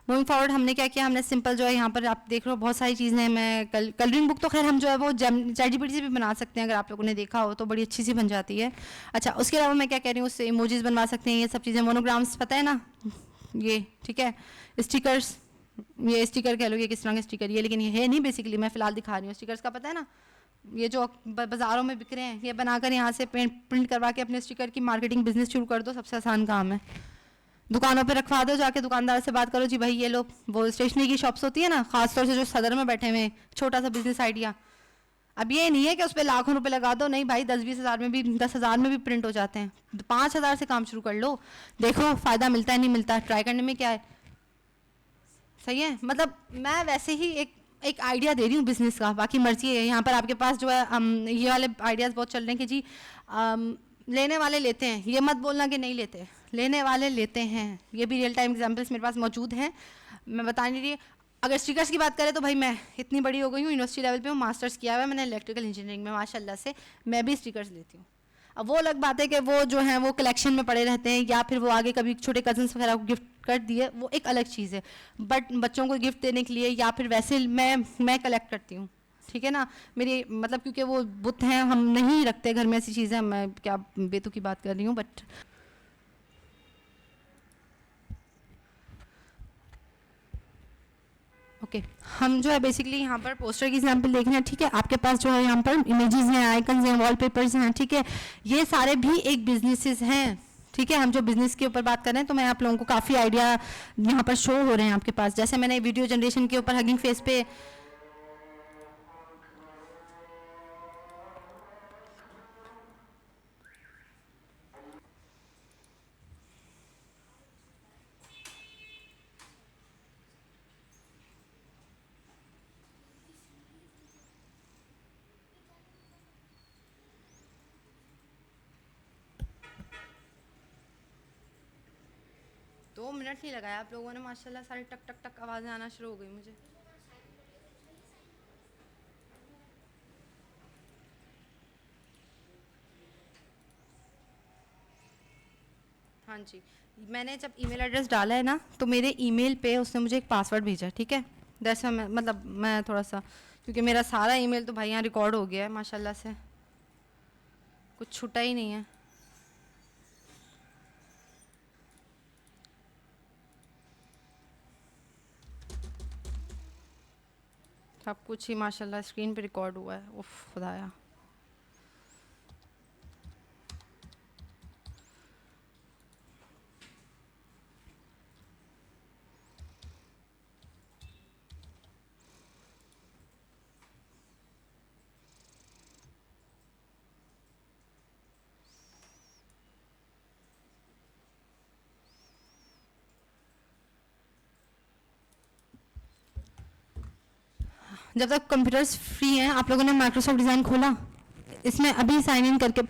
मूविंग फॉरवर्ड, हमने क्या किया, हमने सिंपल जो है यहाँ पर आप देख रहे हो बहुत सारी चीज़ें। मैं कलरिंग बुक तो खैर हम जो है वो ChatGPT से भी बना सकते हैं, अगर आप लोगों ने देखा हो तो बड़ी अच्छी सी बन जाती है। अच्छा, उसके अलावा मैं क्या कह रही हूँ, उससे इमोजीज बनवा सकते हैं, ये सब चीज़ें। मोनोग्राम्स पता है ना ये, ठीक है। स्टिकर्स, ये स्टिकर कह लो, ये किस तरह के स्टिकर, ये लेकिन ये है नहीं बेसिकली, मैं फ़िलहाल दिखा रही हूँ। स्टिकर्स का पता है ना, ये जो बाज़ारों में बिक रहे हैं, ये बनाकर यहाँ से प्रिंट करवा के अपने स्टिकर की मार्केटिंग बिजनेस शुरू कर दो, सबसे आसान काम है। दुकानों पे रखवा दो, जाके दुकानदार से बात करो, जी भाई ये लो, वो स्टेशनरी की शॉप्स होती है ना, खासतौर से जो सदर में बैठे हुए, छोटा सा बिजनेस आइडिया। अब ये नहीं है कि उस पर लाखों रुपए लगा दो, नहीं भाई, 10-20 हज़ार में भी, 10 हज़ार में भी प्रिंट हो जाते हैं। 5 हज़ार से काम शुरू कर लो, देखो फ़ायदा मिलता है नहीं मिलता, ट्राई करने में क्या है, सही है। मतलब मैं वैसे ही एक एक आइडिया दे रही हूँ बिज़नेस का, बाकी मर्जी है। यहाँ पर आपके पास जो है ये वाले आइडियाज़ बहुत चल रहे हैं कि जी लेने वाले लेते हैं, ये मत बोलना कि नहीं लेते, लेने वाले लेते हैं। ये भी रियल टाइम एग्जांपल्स मेरे पास मौजूद हैं, मैं बता नहीं रही। अगर स्टिकर्स की बात करें तो भाई मैं इतनी बड़ी हो गई हूँ, यूनिवर्सिटी लेवल पे हूँ, मास्टर्स किया हुआ है मैंने इलेक्ट्रिकल इंजीनियरिंग में, माशाल्लाह से मैं भी स्टिकर्स लेती हूँ। अब वो अलग बात है कि वो जो हैं वो कलेक्शन में पड़े रहते हैं, या फिर वो आगे कभी छोटे कजन्स वगैरह को गिफ्ट कर दिए, वो एक अलग चीज़ है। बट बच्चों को गिफ्ट देने के लिए या फिर वैसे मैं कलेक्ट करती हूँ, ठीक है ना। मेरी मतलब क्योंकि वो बुत हैं, हम नहीं रखते घर में ऐसी चीज़ें, मैं क्या बेतु की बात कर रही हूँ, बट ओके हम जो है बेसिकली यहाँ पर पोस्टर की एग्जांपल देख रहे हैं, ठीक है। आपके पास जो है यहाँ पर इमेजेस हैं, आइकन्स हैं, वॉलपेपर्स हैं, ठीक है। ये सारे भी एक बिजनेसेस हैं, ठीक है। हम जो बिजनेस के ऊपर बात कर रहे हैं, तो मैं आप लोगों को काफ़ी आइडिया यहाँ पर शो हो रहे हैं आपके पास। जैसे मैंने वीडियो जनरेशन के ऊपर हगिंग फेस पे दो मिनट नहीं लगाया आप लोगों ने, माशाल्लाह सारी टक टक टक आवाज़ें आना शुरू हो गई मुझे। हाँ जी, मैंने जब ईमेल एड्रेस डाला है ना, तो मेरे ईमेल पे उसने मुझे एक पासवर्ड भेजा, ठीक है। दैट्स मैं मतलब मैं थोड़ा सा, क्योंकि मेरा सारा ईमेल तो भाई यहाँ रिकॉर्ड हो गया है माशाल्लाह से, कुछ छूटा ही नहीं है। सब कुछ ही माशाल्लाह स्क्रीन पे रिकॉर्ड हुआ है। उफ खुदाया। जब तक कंप्यूटर्स फ्री हैं, आप लोगों ने माइक्रोसॉफ्ट डिज़ाइन खोला, इसमें अभी साइन इन करके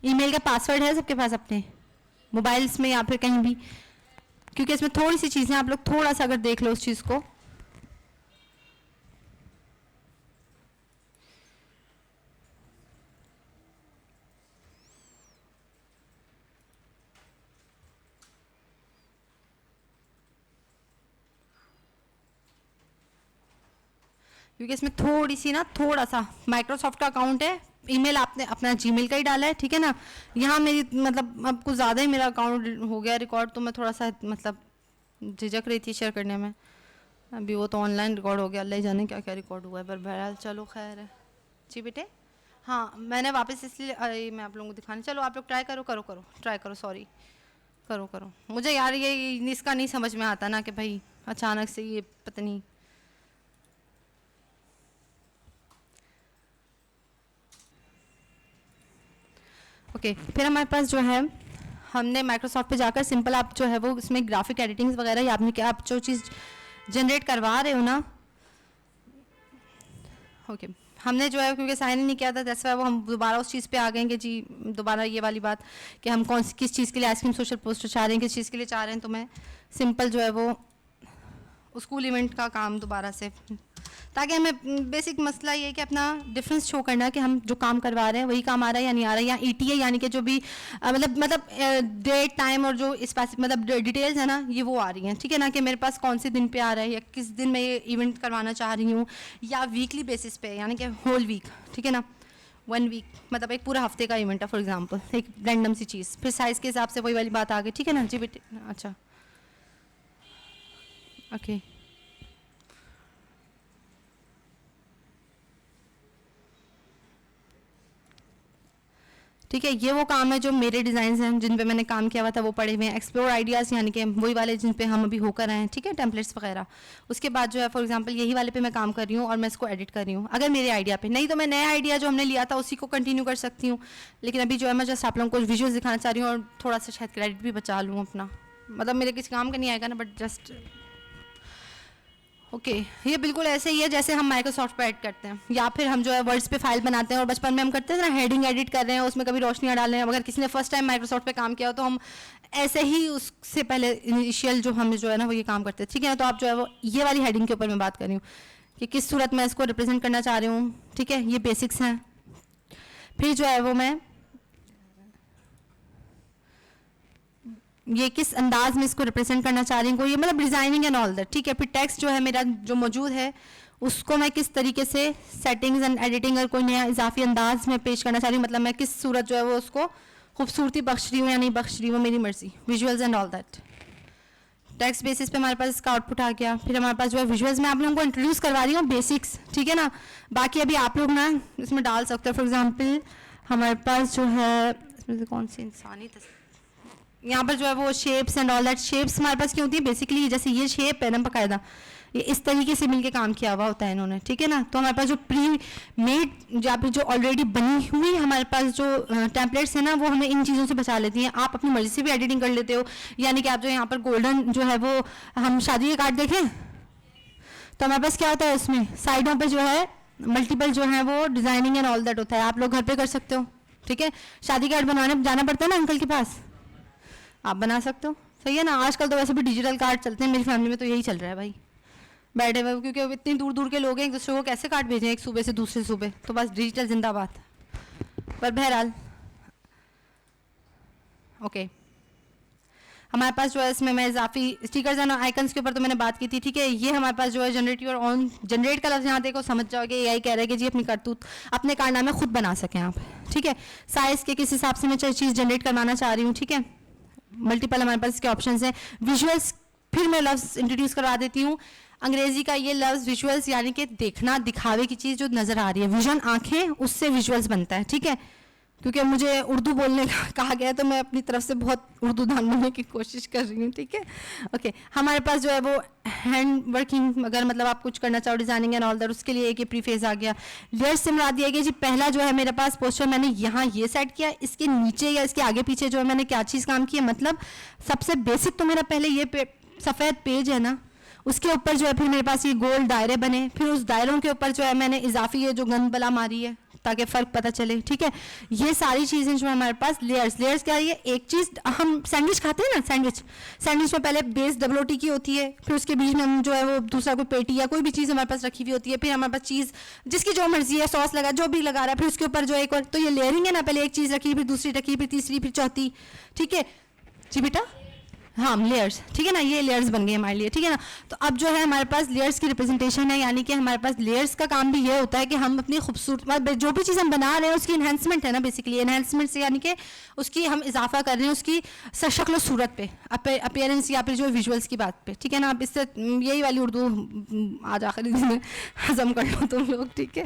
ईमेल का पासवर्ड है सबके पास अपने मोबाइल्स में या फिर कहीं भी, क्योंकि इसमें थोड़ी सी चीज़ें आप लोग थोड़ा सा अगर देख लो उस चीज़ को, क्योंकि इसमें थोड़ी सी ना, थोड़ा सा माइक्रोसॉफ्ट का अकाउंट है, ईमेल आपने अपना जीमेल का ही डाला है, ठीक है ना। यहाँ मेरी मतलब अब कुछ ज़्यादा ही मेरा अकाउंट हो गया रिकॉर्ड, तो मैं थोड़ा सा मतलब झिझक रही थी शेयर करने में। अभी वो तो ऑनलाइन रिकॉर्ड हो गया, अल्लाह ही जाने क्या क्या रिकॉर्ड हुआ है, पर बहरहाल चलो खैर है जी बेटे। हाँ मैंने वापस इसलिए अरे मैं आप लोगों को दिखाने, चलो आप लोग ट्राई करो करो करो ट्राई करो, सॉरी करो करो। मुझे यार ये इसका नहीं समझ में आता ना कि भाई अचानक से ये पता नहीं। ओके फिर हमारे पास जो है, हमने माइक्रोसॉफ्ट पे जाकर सिंपल आप जो है वो इसमें ग्राफिक एडिटिंग्स वगैरह या आपने क्या आप जो चीज़ जनरेट करवा रहे हो ना, ओके हमने जो है क्योंकि साइन इन नहीं किया था, जैसे वो हम दोबारा उस चीज़ पे आ गए कि जी दोबारा ये वाली बात कि हम कौन किस चीज़ के लिए आइसक्रीम सोशल पोस्टर चाह रहे हैं, किस चीज़ के लिए चाह रहे हैं, तो मैं सिंपल जो है वो स्कूल इवेंट का काम दोबारा से, ताकि हमें बेसिक मसला ये है कि अपना डिफरेंस शो करना है कि हम जो काम करवा रहे हैं वही काम आ रहा है या नहीं आ रहा है, या ईटीए यानी कि जो भी मतलब डेट टाइम और जो इस पास मतलब डिटेल्स है ना ये वो आ रही हैं, ठीक है ना, कि मेरे पास कौन से दिन पे आ रहा है या किस दिन मैं ये इवेंट करवाना चाह रही हूँ, या वीकली बेसिस पे यानी कि होल वीक, ठीक है ना, 1 वीक मतलब एक पूरा हफ्ते का इवेंट है फॉर एग्जाम्पल, एक रैंडम सी चीज़, फिर साइज़ के हिसाब से वही वाली बात आ गई, ठीक है ना जी बेटे। अच्छा ओके ठीक है, ये वो काम है जो मेरे डिज़ाइन हैं जिन पे मैंने काम किया हुआ था वो पड़े हुए हैं, एक्सप्लोर आइडियाज़ यानी कि वही वाले जिन पे हम अभी होकर आए हैं, ठीक है, टेम्पलेट्स वगैरह। उसके बाद जो है फॉर एग्जांपल यही वाले पे मैं काम कर रही हूँ और मैं इसको एडिट कर रही हूँ, अगर मेरे आइडिया पे नहीं तो मैं नया आइडिया जो हमने लिया था उसी को कंटिन्यू कर सकती हूँ, लेकिन अभी जो है मैं जस्ट आप लोगों को विजुअल्स दिखाना चाह रही हूँ और थोड़ा सा शायद क्रेडिट भी बचा लूँ अपना, मतलब मेरे किसी काम का नहीं आएगा ना, बट जस्ट ओके ये बिल्कुल ऐसे ही है जैसे हम माइक्रोसॉफ्ट पे ऐड करते हैं, या फिर हम जो है वर्ड्स पे फाइल बनाते हैं, और बचपन में हम करते हैं ना हेडिंग एडिट कर रहे हैं, उसमें कभी रोशनी डाल रहे हैं। अगर किसी ने फर्स्ट टाइम माइक्रोसॉफ्ट पे काम किया हो तो हम ऐसे ही उससे पहले इनिशियल जो हम जो है ना वो ये काम करते हैं, ठीक है ना। तो आप जो है वो ये वाली हेडिंग के ऊपर मैं बात कर रही हूँ कि किस सूरत में इसको रिप्रेजेंट करना चाह रही हूँ, ठीक है, ये बेसिक्स हैं। फिर जो है वो मैं ये किस अंदाज में इसको रिप्रेजेंट करना चाह रही हूँ, ये मतलब डिजाइनिंग एंड ऑल दैट, ठीक है। फिर टेक्स्ट जो है मेरा जो मौजूद है उसको मैं किस तरीके से सेटिंग्स एंड एडिटिंग और कोई नया इजाफी अंदाज में पेश करना चाह रही हूँ, मतलब मैं किस सूरत जो है वो उसको खूबसूरती बख्श रही हूँ या नहीं बख्श रही हूँ, मेरी मर्जी। Visuals and all that, text basis पे हमारे पास इसका आउटपुट आ गया। फिर हमारे पास जो है विजुअल्स में आप लोगों को इंट्रोड्यूस करवा रही हूँ बेसिक्स, ठीक है ना। बाकी अभी आप लोग ना इसमें डाल सकते हो। फॉर एग्जाम्पल हमारे पास जो है इसमें से कौन सी इंसानी तस्वीर, यहाँ पर जो है वो shapes and all that. Shapes हमारे पास क्यों होती है, बेसिकली जैसे ये शेप है ना बाकायदा, ये इस तरीके से मिलके काम किया हुआ होता है इन्होंने, ठीक है ना। तो हमारे पास जो प्री मेड या फिर जो ऑलरेडी बनी हुई हमारे पास जो टेम्पलेट्स है ना वो हमें इन चीज़ों से बचा लेती हैं। आप अपनी मर्जी से भी एडिटिंग कर लेते हो, यानी कि आप जो यहाँ पर गोल्डन जो है वो हम शादी के कार्ड देखें तो हमारे पास क्या होता है, उसमें साइडों पर जो है मल्टीपल जो है वो डिजाइनिंग एंड ऑल दैट होता है। आप लोग घर पे कर सकते हो, ठीक है। शादी कार्ड बनवाने जाना पड़ता है ना अंकल के पास, आप बना सकते हो, सही है ना। आजकल तो वैसे भी डिजिटल कार्ड चलते हैं, मेरी फैमिली में तो यही चल रहा है भाई, बैठे हुए, क्योंकि अब इतनी दूर दूर के लोग हैं, एक दूसरे को कैसे कार्ड भेजें एक सूबे से दूसरे सूबे, तो बस डिजिटल जिंदाबाद। पर बहरहाल ओके, हमारे पास जो है इसमें मैं इजाफी स्टिकर्स एंड आइकन्स के ऊपर तो मैंने बात की थी, ठीक है। ये हमारे पास जो है जनरेट योर ऑन, जनरेट का लफ्ज़ यहाँ देखो समझ जाओगे, एआई कह रहा है कि जी अपनी करतूत अपने कारनामे खुद बना सकें आप, ठीक है। साइज के किस हिसाब से मैं चीज़ जनरेट करवाना चाह रही हूँ, ठीक है। मल्टीपल हमारे पास इसके ऑप्शंस हैं। विजुअल्स, फिर मैं लफ्ज़ इंट्रोड्यूस करवा देती हूँ। अंग्रेजी का ये लफ्ज़ विजुअल्स यानी कि देखना, दिखावे की चीज़ जो नज़र आ रही है, विजन आंखें, उससे विजुअल्स बनता है, ठीक है। क्योंकि मुझे उर्दू बोलने का कहा गया है तो मैं अपनी तरफ से बहुत उर्दू दान बनने की कोशिश कर रही हूँ, ठीक है। ओके, हमारे पास जो है वो हैंड वर्किंग, अगर मतलब आप कुछ करना चाहो डिजाइनिंग एंड ऑल दैट, उसके लिए एक प्रीफेज आ गया। लेयर्स से मुराद दिया गया जी, पहला जो है मेरे पास पोस्टर मैंने यहाँ ये सेट किया, इसके नीचे या इसके आगे पीछे जो है मैंने क्या चीज़ काम की है, मतलब सबसे बेसिक तो मेरा पहले ये सफ़ेद पेज है ना, उसके ऊपर जो है फिर मेरे पास ये गोल दायरे बने, फिर उस दायरों के ऊपर जो है मैंने इजाफी ये जो गंद बला मारी है ताकि फ़र्क पता चले, ठीक है। ये सारी चीज़ें जो है हमारे पास लेयर्स, लेयर्स क्या है, ये एक चीज़ हम सैंडविच खाते हैं ना, सैंडविच में पहले बेस डबल रोटी की होती है, फिर उसके बीच में हम जो है वो दूसरा कोई पेटी या कोई भी चीज़ हमारे पास रखी हुई होती है, फिर हमारे पास चीज़ जिसकी जो मर्जी है, सॉस लगा जो भी लगा रहा है, फिर उसके ऊपर जो एक और, तो ये लेयरिंग है ना, पहले एक चीज़ रखी, फिर दूसरी रखी, फिर तीसरी, फिर चौथी, ठीक है जी बेटा, हाँ लेयर्स, ठीक है ना, ये लेयर्स बन गए हमारे लिए, ठीक है ना। तो अब जो है हमारे पास लेयर्स की रिप्रेजेंटेशन है, यानी कि हमारे पास लेयर्स का काम भी ये होता है कि हम अपनी खूबसूरत, मतलब जो भी चीज़ हम बना रहे हैं उसकी इन्हेंसमेंट है ना, बेसिकली इन्हेंसमेंट से यानी कि उसकी हम इजाफा कर रहे हैं उसकी शक्ल और सूरत पे, अपीयरेंस या फिर जो विजुअल्स की बात पे, ठीक है ना। आप इससे यही वाली उर्दू आज आखिरी दिन में हजम कर लो तुम लोग, ठीक है।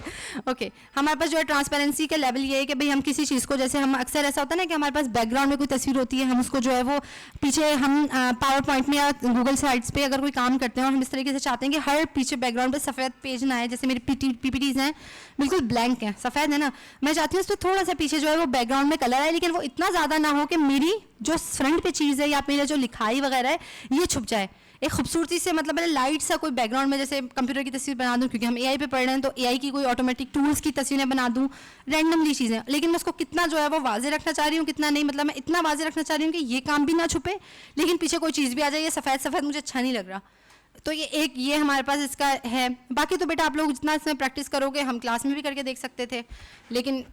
ओके, हमारे पास जो है ट्रांसपेरेंसी का लेवल ये है कि भाई हम किसी चीज़ को, जैसे हम अक्सर ऐसा होता है ना कि हमारे पास बैकग्राउंड में कोई तस्वीर होती है, हम उसको जो है वो पीछे हम पावर पॉइंट में या गूगल साइट्स पे अगर कोई काम करते हैं और हम इस तरीके से चाहते हैं कि हर पीछे बैकग्राउंड पे सफ़ेद पेज ना आए, जैसे मेरी पीपीटीज़ हैं बिल्कुल ब्लैंक हैं, सफ़ेद है ना, मैं चाहती हूँ उस पर थोड़ा सा पीछे जो है वो बैकग्राउंड में कलर है, लेकिन वो इतना ज़्यादा ना हो कि मेरी जो फ्रंट पे चीज़ है या मेरा जो लिखाई वगैरह है ये छुप जाए। एक खूबसूरती से, मतलब मैंने लाइट सा कोई बैकग्राउंड में जैसे कंप्यूटर की तस्वीर बना दूं, क्योंकि हम एआई पे पढ़ रहे हैं तो एआई की कोई ऑटोमेटिक टूल्स की तस्वीरें बना दूं, रैंडमली चीज़ें, लेकिन मैं उसको कितना जो है वो वाजे रखना चाह रही हूँ, कितना नहीं, मतलब मैं इतना वाजे रखना चाह रही हूँ कि ये काम भी ना छुपे लेकिन पीछे कोई चीज़ भी आ जाए, ये सफ़ेद सफ़ेद मुझे अच्छा नहीं लग रहा। तो ये एक ये हमारे पास इसका है। बाकी तो बेटा आप लोग जितना इसमें प्रैक्टिस करोगे, हम क्लास में भी करके देख सकते थे, लेकिन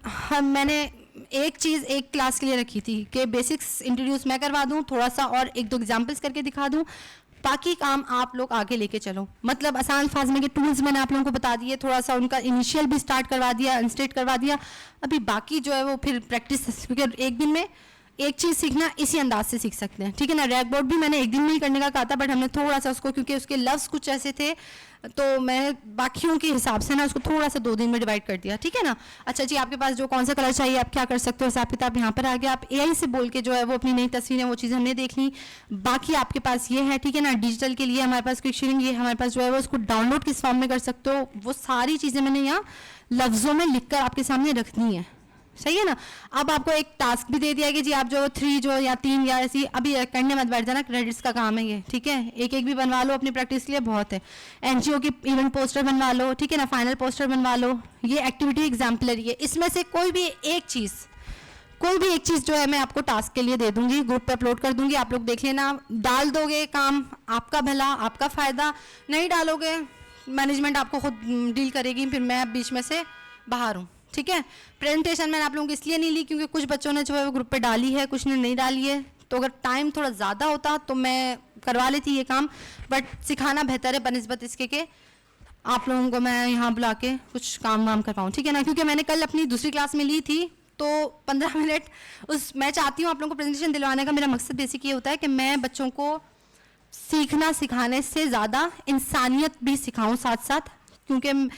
मैंने एक चीज़ एक क्लास के लिए रखी थी कि बेसिक्स इंट्रोड्यूस मैं करवा दूँ, थोड़ा सा और एक दो एग्जाम्पल्स करके दिखा दूँ, बाकी काम आप लोग आगे लेके चलो। मतलब आसान अल्फाज में के टूल्स मैंने आप लोगों को बता दिए, थोड़ा सा उनका इनिशियल भी स्टार्ट करवा दिया, इंस्टेट करवा दिया, अभी बाकी जो है वो फिर प्रैक्टिस, क्योंकि एक दिन में एक चीज़ सीखना इसी अंदाज से सीख सकते हैं, ठीक है ना। रैक बोर्ड भी मैंने एक दिन में ही करने का कहा था, बट हमने थोड़ा सा उसको, क्योंकि उसके लफ्ज़ कुछ ऐसे थे तो मैं बाकियों के हिसाब से ना उसको थोड़ा सा 2 दिन में डिवाइड कर दिया, ठीक है ना। अच्छा जी, आपके पास जो कौन सा कलर चाहिए आप क्या कर सकते हो, हिसाब किताब यहाँ पर आ गया। आप एआई से बोल के जो है वो अपनी नई तस्वीरें वो चीज़ें हमने देख ली, बाकी आपके पास ये है, ठीक है ना। डिजिटल के लिए हमारे पास क्विक शेयरिंग, ये हमारे पास जो है वो उसको डाउनलोड किस फॉर्म में कर सकते हो, वो सारी चीज़ें मैंने यहाँ लफ्ज़ों में लिख कर आपके सामने रखनी है, सही है ना। अब आपको एक टास्क भी दे दिया कि जी आप जो 3 जो या 3 या ऐसी अभी करने मत बैठ जाना, क्रेडिट्स का काम है ये, ठीक है। एक एक भी बनवा लो अपनी प्रैक्टिस के लिए, बहुत है। एनजीओ की इवेंट पोस्टर बनवा लो, ठीक है ना, फाइनल पोस्टर बनवा लो। ये एक्टिविटी एग्जाम्पलरी है, इसमें से कोई भी एक चीज़ जो है मैं आपको टास्क के लिए दे दूंगी, ग्रुप पे अपलोड कर दूंगी, आप लोग देख लेना। डाल दोगे काम, आपका भला, आपका फ़ायदा। नहीं डालोगे, मैनेजमेंट आपको खुद डील करेगी, फिर मैं बीच में से बाहर हूँ, ठीक है। प्रेजेंटेशन मैंने आप लोगों को इसलिए नहीं ली क्योंकि कुछ बच्चों ने जो है वो ग्रुप पे डाली है, कुछ ने नहीं डाली है, तो अगर टाइम थोड़ा ज़्यादा होता तो मैं करवा लेती ये काम, बट सिखाना बेहतर है बनिस्बत इसके के आप लोगों को मैं यहाँ बुला के कुछ काम वाम करवाऊँ, ठीक है ना। क्योंकि मैंने कल अपनी दूसरी क्लास में ली थी तो 15 मिनट मैं चाहती हूँ आप लोगों को प्रेजेंटेशन दिलवाने का मेरा मकसद बेसिक ये होता है कि मैं बच्चों को सीखना सिखाने से ज़्यादा इंसानियत भी सिखाऊं साथ साथ, क्योंकि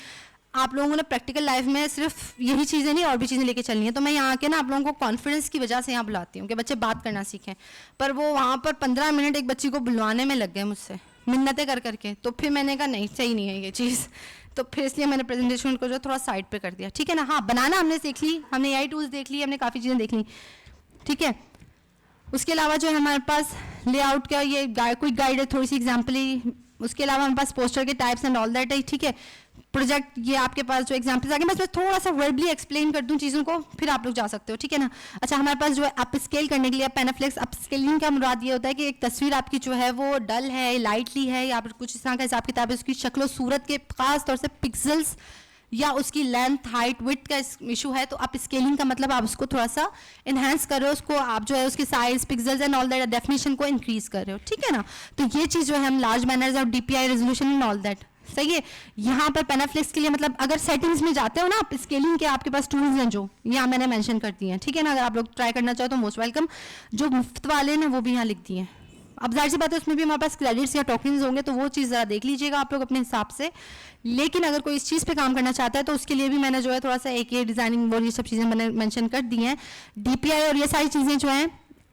आप लोगों ने प्रैक्टिकल लाइफ में सिर्फ यही चीज़ें नहीं और भी चीज़ें लेके चलनी है। तो मैं यहाँ के ना आप लोगों को कॉन्फिडेंस की वजह से यहाँ बुलाती हूँ कि बच्चे बात करना सीखें, पर वो वहाँ पर 15 मिनट एक बच्ची को बुलवाने में लग गए मुझसे मिन्नतें कर करके, तो फिर मैंने कहा नहीं सही नहीं है ये चीज़, तो फिर इसलिए मैंने प्रेजेंटेशन को जो थोड़ा साइड पे कर दिया, ठीक है ना। हाँ, बनाना हमने सीख ली, हमने AI टूल्स देख ली, हमने काफ़ी चीज़ें देख ली, ठीक है। उसके अलावा जो है हमारे पास लेआउट का ये कोई गाइड है, थोड़ी सी एग्जाम्पल ही। उसके अलावा हमारे पास पोस्टर के टाइप्स एंड ऑल दैट है, ठीक है। प्रोजेक्ट ये आपके पास जो एग्जाम्पल्स आगे मैं इसमें थोड़ा सा वर्बली एक्सप्लेन कर दूं चीज़ों को, फिर आप लोग जा सकते हो, ठीक है ना। अच्छा, हमारे पास जो है अप स्केल करने के लिए पेनाफ्लेक्स अप स्केलिंग का मुराद ये होता है कि एक तस्वीर आपकी जो है वो डल है, लाइटली है, या फिर कुछ इस तरह का हिसाब किताब है, उसकी शक्ल सूरत के खास तौर से पिक्सल्स या उसकी लेंथ हाइट विड्थ का इशू है, तो आप स्केलिंग का मतलब आप उसको थोड़ा सा इन्हेंस कर रहे हो, उसको आप जो है उसके size pixels and all that definition को इंक्रीज कर रहे हो, ठीक है ना। तो ये चीज़ जो है हम लार्ज बैनर्स और DPI resolution and all that, सही है। यहाँ पर पेनाफ्लेक्स के लिए मतलब अगर सेटिंग्स में जाते हो ना आप, स्केलिंग के आपके पास टूल्स हैं जो यहाँ मैंने मेंशन कर दिए हैं, ठीक है ना। अगर आप लोग ट्राई करना चाहो तो मोस्ट वेलकम, जो मुफ्त वाले ना वो भी यहाँ लिख दिए हैं। अब जाहिर सी बात है उसमें भी हमारे पास क्रेडिट्स या टोकन्स होंगे, तो वो चीज़ ज़रा देख लीजिएगा आप लोग अपने हिसाब से। लेकिन अगर कोई इस चीज़ पे काम करना चाहता है तो उसके लिए भी मैंने जो है थोड़ा सा एक ये डिज़ाइनिंग और ये सब चीज़ें मैंने मेंशन कर दी हैं। DPI और ये सारी चीज़ें जो हैं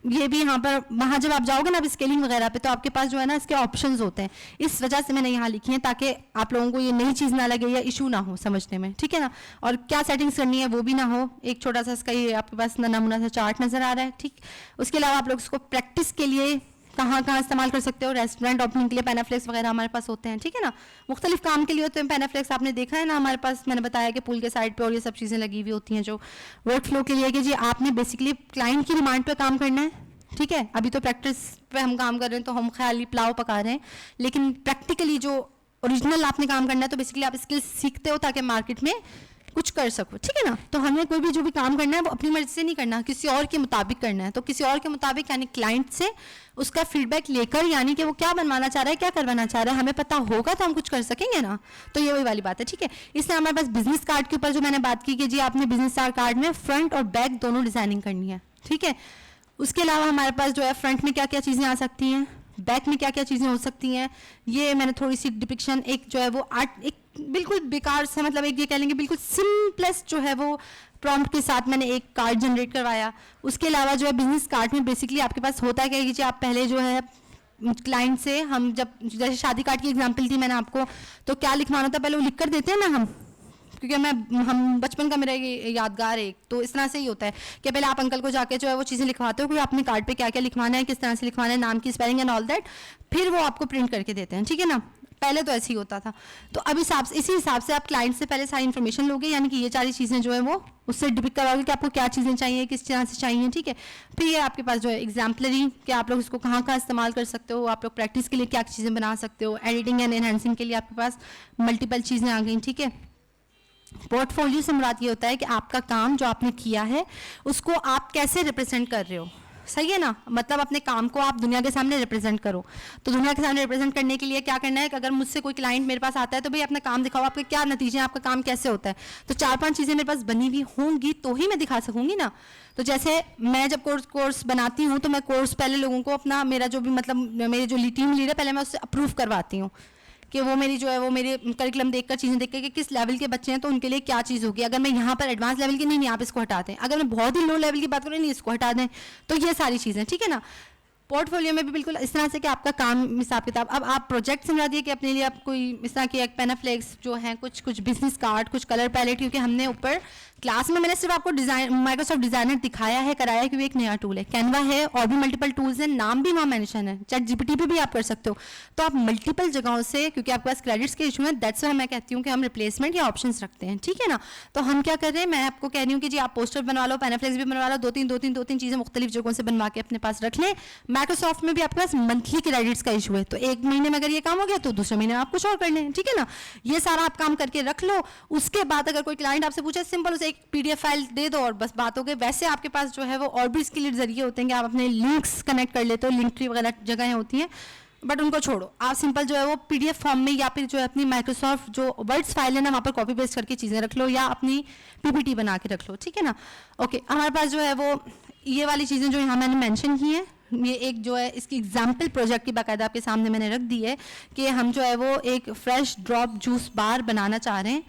ये भी यहाँ पर, वहाँ जब आप जाओगे ना स्केलिंग वगैरह पे, तो आपके पास जो है ना इसके ऑप्शंस होते हैं, इस वजह से मैंने यहाँ लिखी है ताकि आप लोगों को ये नई चीज़ ना लगे या इशू ना हो समझने में, ठीक है ना। और क्या सेटिंग्स करनी है वो भी ना हो। एक छोटा सा इसका ये आपके पास नमूना सा चार्ट नज़र आ रहा है, ठीक। उसके अलावा आप लोग इसको प्रैक्टिस के लिए कहाँ कहाँ इस्तेमाल कर सकते हो। रेस्टोरेंट ओपनिंग के लिए पेनाफ्लेक्स वगैरह हमारे पास होते हैं, ठीक है ना। मुख्तलिफ काम के लिए होते हैं पेनाफ्लेक्स, आपने देखा है ना हमारे पास, मैंने बताया कि पुल के साइड पे और ये सब चीज़ें लगी हुई होती हैं जो वर्क फ्लो के लिए कि जी आपने बेसिकली क्लाइंट की डिमांड पे काम करना है, ठीक है। अभी तो प्रैक्टिस पे हम काम कर रहे हैं तो हम ख्याली पुलाव पका रहे हैं, लेकिन प्रैक्टिकली जो ओरिजिनल आपने काम करना है तो बेसिकली आप स्किल्स सीखते हो ताकि मार्केट में कुछ कर सको, ठीक है ना। तो हमें कोई भी जो भी काम करना है वो अपनी मर्जी से नहीं करना, किसी और के मुताबिक करना है। तो किसी और के मुताबिक यानी क्लाइंट से उसका फीडबैक लेकर, यानी कि वो क्या बनवाना चाह रहा है, क्या करवाना चाह रहा है, हमें पता होगा तो हम कुछ कर सकेंगे ना। तो ये वही वाली बात है, ठीक है। इसलिए हमारे पास बिजनेस कार्ड के ऊपर जो मैंने बात की कि जी आपने बिजनेस कार्ड में फ्रंट और बैक दोनों डिजाइनिंग करनी है, ठीक है। उसके अलावा हमारे पास जो है फ्रंट में क्या क्या चीज़ें आ सकती हैं, बैक में क्या क्या चीज़ें हो सकती हैं, ये मैंने थोड़ी सी डिपिक्शन एक जो है वो आर्ट एक बिल्कुल बेकार सा, मतलब एक ये कह लेंगे बिल्कुल सिंपलेस्ट जो है वो प्रॉम्प्ट के साथ मैंने एक कार्ड जनरेट करवाया। उसके अलावा जो है बिजनेस कार्ड में बेसिकली आपके पास होता है कि आप पहले जो है क्लाइंट से, हम जब जैसे शादी कार्ड की एग्जांपल दी मैंने आपको, तो क्या लिखवाना था पहले वो लिख कर देते हैं ना हम, क्योंकि हम बचपन का मेरा ये यादगार है, तो इस तरह से ही होता है कि पहले आप अंकल को जाके जो है वो चीज़ें लिखवाते हो कि अपने कार्ड पे क्या क्या लिखवाना है, किस तरह से लिखवाना है, नाम की स्पेलिंग एंड ऑल दैट, फिर वो आपको प्रिंट करके देते हैं, ठीक है ना। पहले तो ऐसे ही होता था। तो अब इसी हिसाब से आप क्लाइंट से पहले सारी इन्फॉर्मेशन लोगे, यानी कि ये सारी चीज़ें जो है वो उससे डिपिक्ट कराओगे कि आपको क्या चीज़ें चाहिए, किस तरह से चाहिए, ठीक है। फिर ये आपके पास जो है एग्जाम्पलरी कि आप लोग इसको कहाँ कहाँ इस्तेमाल कर सकते हो, आप लोग प्रैक्टिस के लिए क्या चीज़ें बना सकते हो, एडिटिंग एंड एनहेंसिंग के लिए आपके पास मल्टीपल चीज़ें आ गई, ठीक है। पोर्टफोलियो से मुराद ये होता है कि आपका काम जो आपने किया है उसको आप कैसे रिप्रेजेंट कर रहे हो, सही है ना। मतलब अपने काम को आप दुनिया के सामने रिप्रेजेंट करो। तो दुनिया के सामने रिप्रेजेंट करने के लिए क्या करना है कि अगर मुझसे कोई क्लाइंट मेरे पास आता है तो भाई अपना काम दिखाओ, आपके क्या नतीजे हैं, आपका काम कैसे होता है। तो 4-5 चीज़ें मेरे पास बनी हुई होंगी तो ही मैं दिखा सकूंगी ना। तो जैसे मैं जब कोर्स बनाती हूँ तो मैं कोर्स पहले लोगों को अपना, मेरा जो भी मतलब मेरी जो टीम लीडर पहले मैं उससे अप्रूव करवाती हूँ कि वो मेरी जो है वो मेरे करिकुलम देखकर चीज़ें देखकर कि किस लेवल के बच्चे हैं तो उनके लिए क्या चीज़ होगी। अगर मैं यहाँ पर एडवांस लेवल की नहीं आप इसको हटा दें, अगर मैं बहुत ही लो लेवल की बात करूँ नहीं इसको हटा दें, तो ये सारी चीज़ें, ठीक है ना। पोर्टफोलियो में भी बिल्कुल इस तरह से कि आपका काम हिसाब किताब, अब आप प्रोजेक्ट समझा दिए कि अपने लिए आप कोई इस तरह के एक पेनाफ्लेक्स जो हैं, कुछ बिजनेस कार्ड, कुछ कलर पैलेट, क्योंकि हमने ऊपर क्लास में मैंने सिर्फ आपको डिज़ाइन माइक्रोसॉफ्ट डिज़ाइनर दिखाया है, कराया है, क्योंकि एक नया टूल है। कैनवा है और भी मल्टीपल टूल्स हैं, नाम भी वहाँ मेंशन है, चैट जीपीटी पे भी आप कर सकते हो। तो आप मल्टीपल जगहों से, क्योंकि आपके पास क्रेडिट्स के इशू है, दैट्स वाई मैं कहती हूँ कि हम रिप्लेसमेंट या ऑप्शंस रखते हैं, ठीक है ना। तो हम क्या कर रहे हैं, मैं आपको कह रही हूँ कि जी आप पोस्टर बनवा लो, पेनाफ्लेक्स भी बनवा लो, दो तीन चीज़ें मुख्तलिफ जगहों से बनवा के अपने पास रख लें। माइक्रोसॉफ्ट में भी आपके पास मंथली क्रेडिट्स का इशू है, तो एक महीने में अगर ये काम हो गया तो दूसरे महीने आप कुछ और कर लें, ठीक है ना। ये सारा आप काम करके रख लो। उसके बाद अगर कोई क्लाइंट आपसे पूछे, सिंपल उसे एक पीडीएफ फाइल दे दो और बस बात हो गई। वैसे आपके पास जो है वो और भी इसके लिए जरिए होते हैं कि आप अपने लिंक्स कनेक्ट कर लेते हो, लिंक ट्री वगैरह जगहें होती हैं, बट उनको छोड़ो। आप सिंपल जो है वो पीडीएफ फॉर्म में या फिर जो है अपनी माइक्रोसॉफ्ट जो वर्ड्स फाइल है ना, वहाँ पर कॉपी पेस्ट करके चीज़ें रख लो या अपनी पीपीटी बना के रख लो, ठीक है ना। ओके, हमारे पास जो है वो ये वाली चीज़ें जो यहाँ मैंने मेंशन की हैं, ये एक जो है इसकी एग्जाम्पल प्रोजेक्ट की बाकायदा आपके सामने मैंने रख दी है कि हम जो है वो एक फ्रेश ड्रॉप जूस बार बनाना चाह रहे हैं।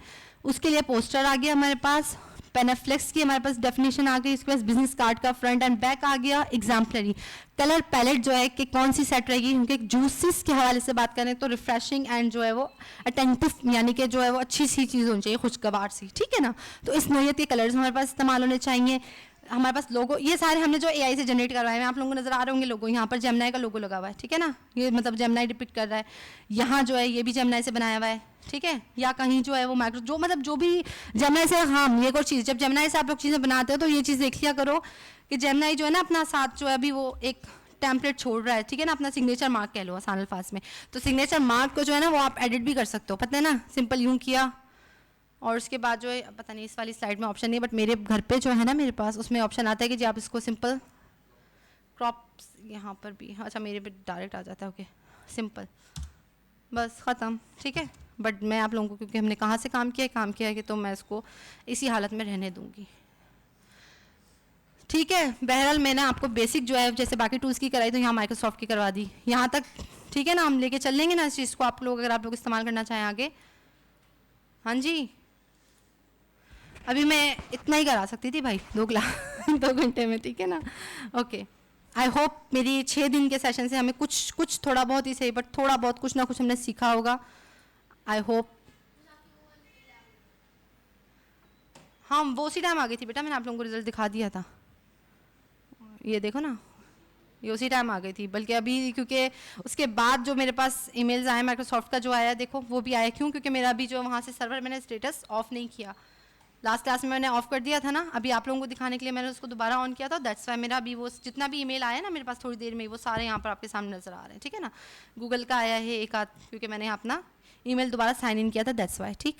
उसके लिए पोस्टर आ गया हमारे पास, पेनाफ्लेक्स की हमारे पास डेफिनेशन आ गई, इसके पास बिजनेस कार्ड का फ्रंट एंड बैक आ गया, एग्जाम्पलरी कलर पैलेट जो है कि कौन सी सेट रहेगी, क्योंकि जूसेस के हवाले से बात करें तो रिफ्रेशिंग एंड जो है वो अटेंटिव, यानी कि जो है वो अच्छी सी चीज़ होनी चाहिए, खुशगवार सी, ठीक है ना। तो इस नोयत के कलर्स हमारे पास इस्तेमाल होने चाहिए। हमारे पास लोगो, ये सारे हमने जो एआई से जनरेट करवाए हैं, आप लोगों को नजर आ रहे होंगे लोगो, यहाँ पर जेमिनाई का लोगो लगा हुआ है, ठीक है ना, ये मतलब जेमिनाई डिपिक्ट कर रहा है। यहाँ जो है ये भी जेमिनाई से बनाया हुआ है, ठीक है, या कहीं जो है वो माइक्रो जो मतलब जो भी जेमिनाई से, हाँ ये एक और चीज़, जब जेमिनाई से आप लोग चीज़ें बनाते हो तो ये चीज़ देख लिया करो कि जेमिनाई जो है ना अपना साथ जो है अभी वो एक टेम्पलेट छोड़ रहा है, ठीक है ना, अपना सिग्नेचर मार्क कह लो आसान अल्फाज में। तो सिग्नेचर मार्क को जो है ना वो आप एडिट भी कर सकते हो, पता है ना, सिंपल यूँ किया और उसके बाद जो है पता नहीं इस वाली स्लाइड में ऑप्शन नहीं है, बट मेरे घर पे जो है ना मेरे पास उसमें ऑप्शन आता है कि जी आप इसको सिंपल क्रॉप्स, यहाँ पर भी, अच्छा मेरे पे डायरेक्ट आ जाता है, ओके सिंपल, बस ख़त्म, ठीक है। बट मैं आप लोगों को, क्योंकि हमने कहाँ से काम किया है कि तो मैं इसको इसी हालत में रहने दूँगी, ठीक है। बहरहाल मैंने आपको बेसिक जो है जैसे बाकी टूल्स की कराई तो यहाँ माइक्रोसॉफ्ट की करवा दी, यहाँ तक ठीक है ना, हम लेके चल लेंगे ना इस चीज़ को, आप लोग अगर आप लोग इस्तेमाल करना चाहें आगे। हाँ जी, अभी मैं इतना ही करा सकती थी भाई 2 क्लास 2 घंटे में, ठीक है ना। ओके, आई होप मेरी 6 दिन के सेशन से हमें कुछ थोड़ा बहुत ही सही, बट थोड़ा बहुत कुछ ना कुछ हमने सीखा होगा, आई होप। हाँ वो उसी टाइम आ गई थी बेटा, मैंने आप लोगों को रिजल्ट दिखा दिया था, ये देखो ना, ये उसी टाइम आ गई थी। बल्कि अभी क्योंकि उसके बाद जो मेरे पास ईमेल्स आए माइक्रोसॉफ्ट का जो आया, देखो वो भी आया, क्यों, क्योंकि मेरा अभी जो वहाँ से सर्वर मैंने स्टेटस ऑफ नहीं किया, लास्ट क्लास में मैंने ऑफ कर दिया था ना, अभी आप लोगों को दिखाने के लिए मैंने उसको दोबारा ऑन किया था, दैट्स वाई मेरा अभी वो जितना भी ईमेल आया ना मेरे पास थोड़ी देर में, वो सारे यहाँ पर आपके सामने नजर आ रहे हैं, ठीक है ना। गूगल का आया है एक आध, क्योंकि मैंने अपना ईमेल दोबारा साइन इन किया था, दैट्स वाई, ठीक।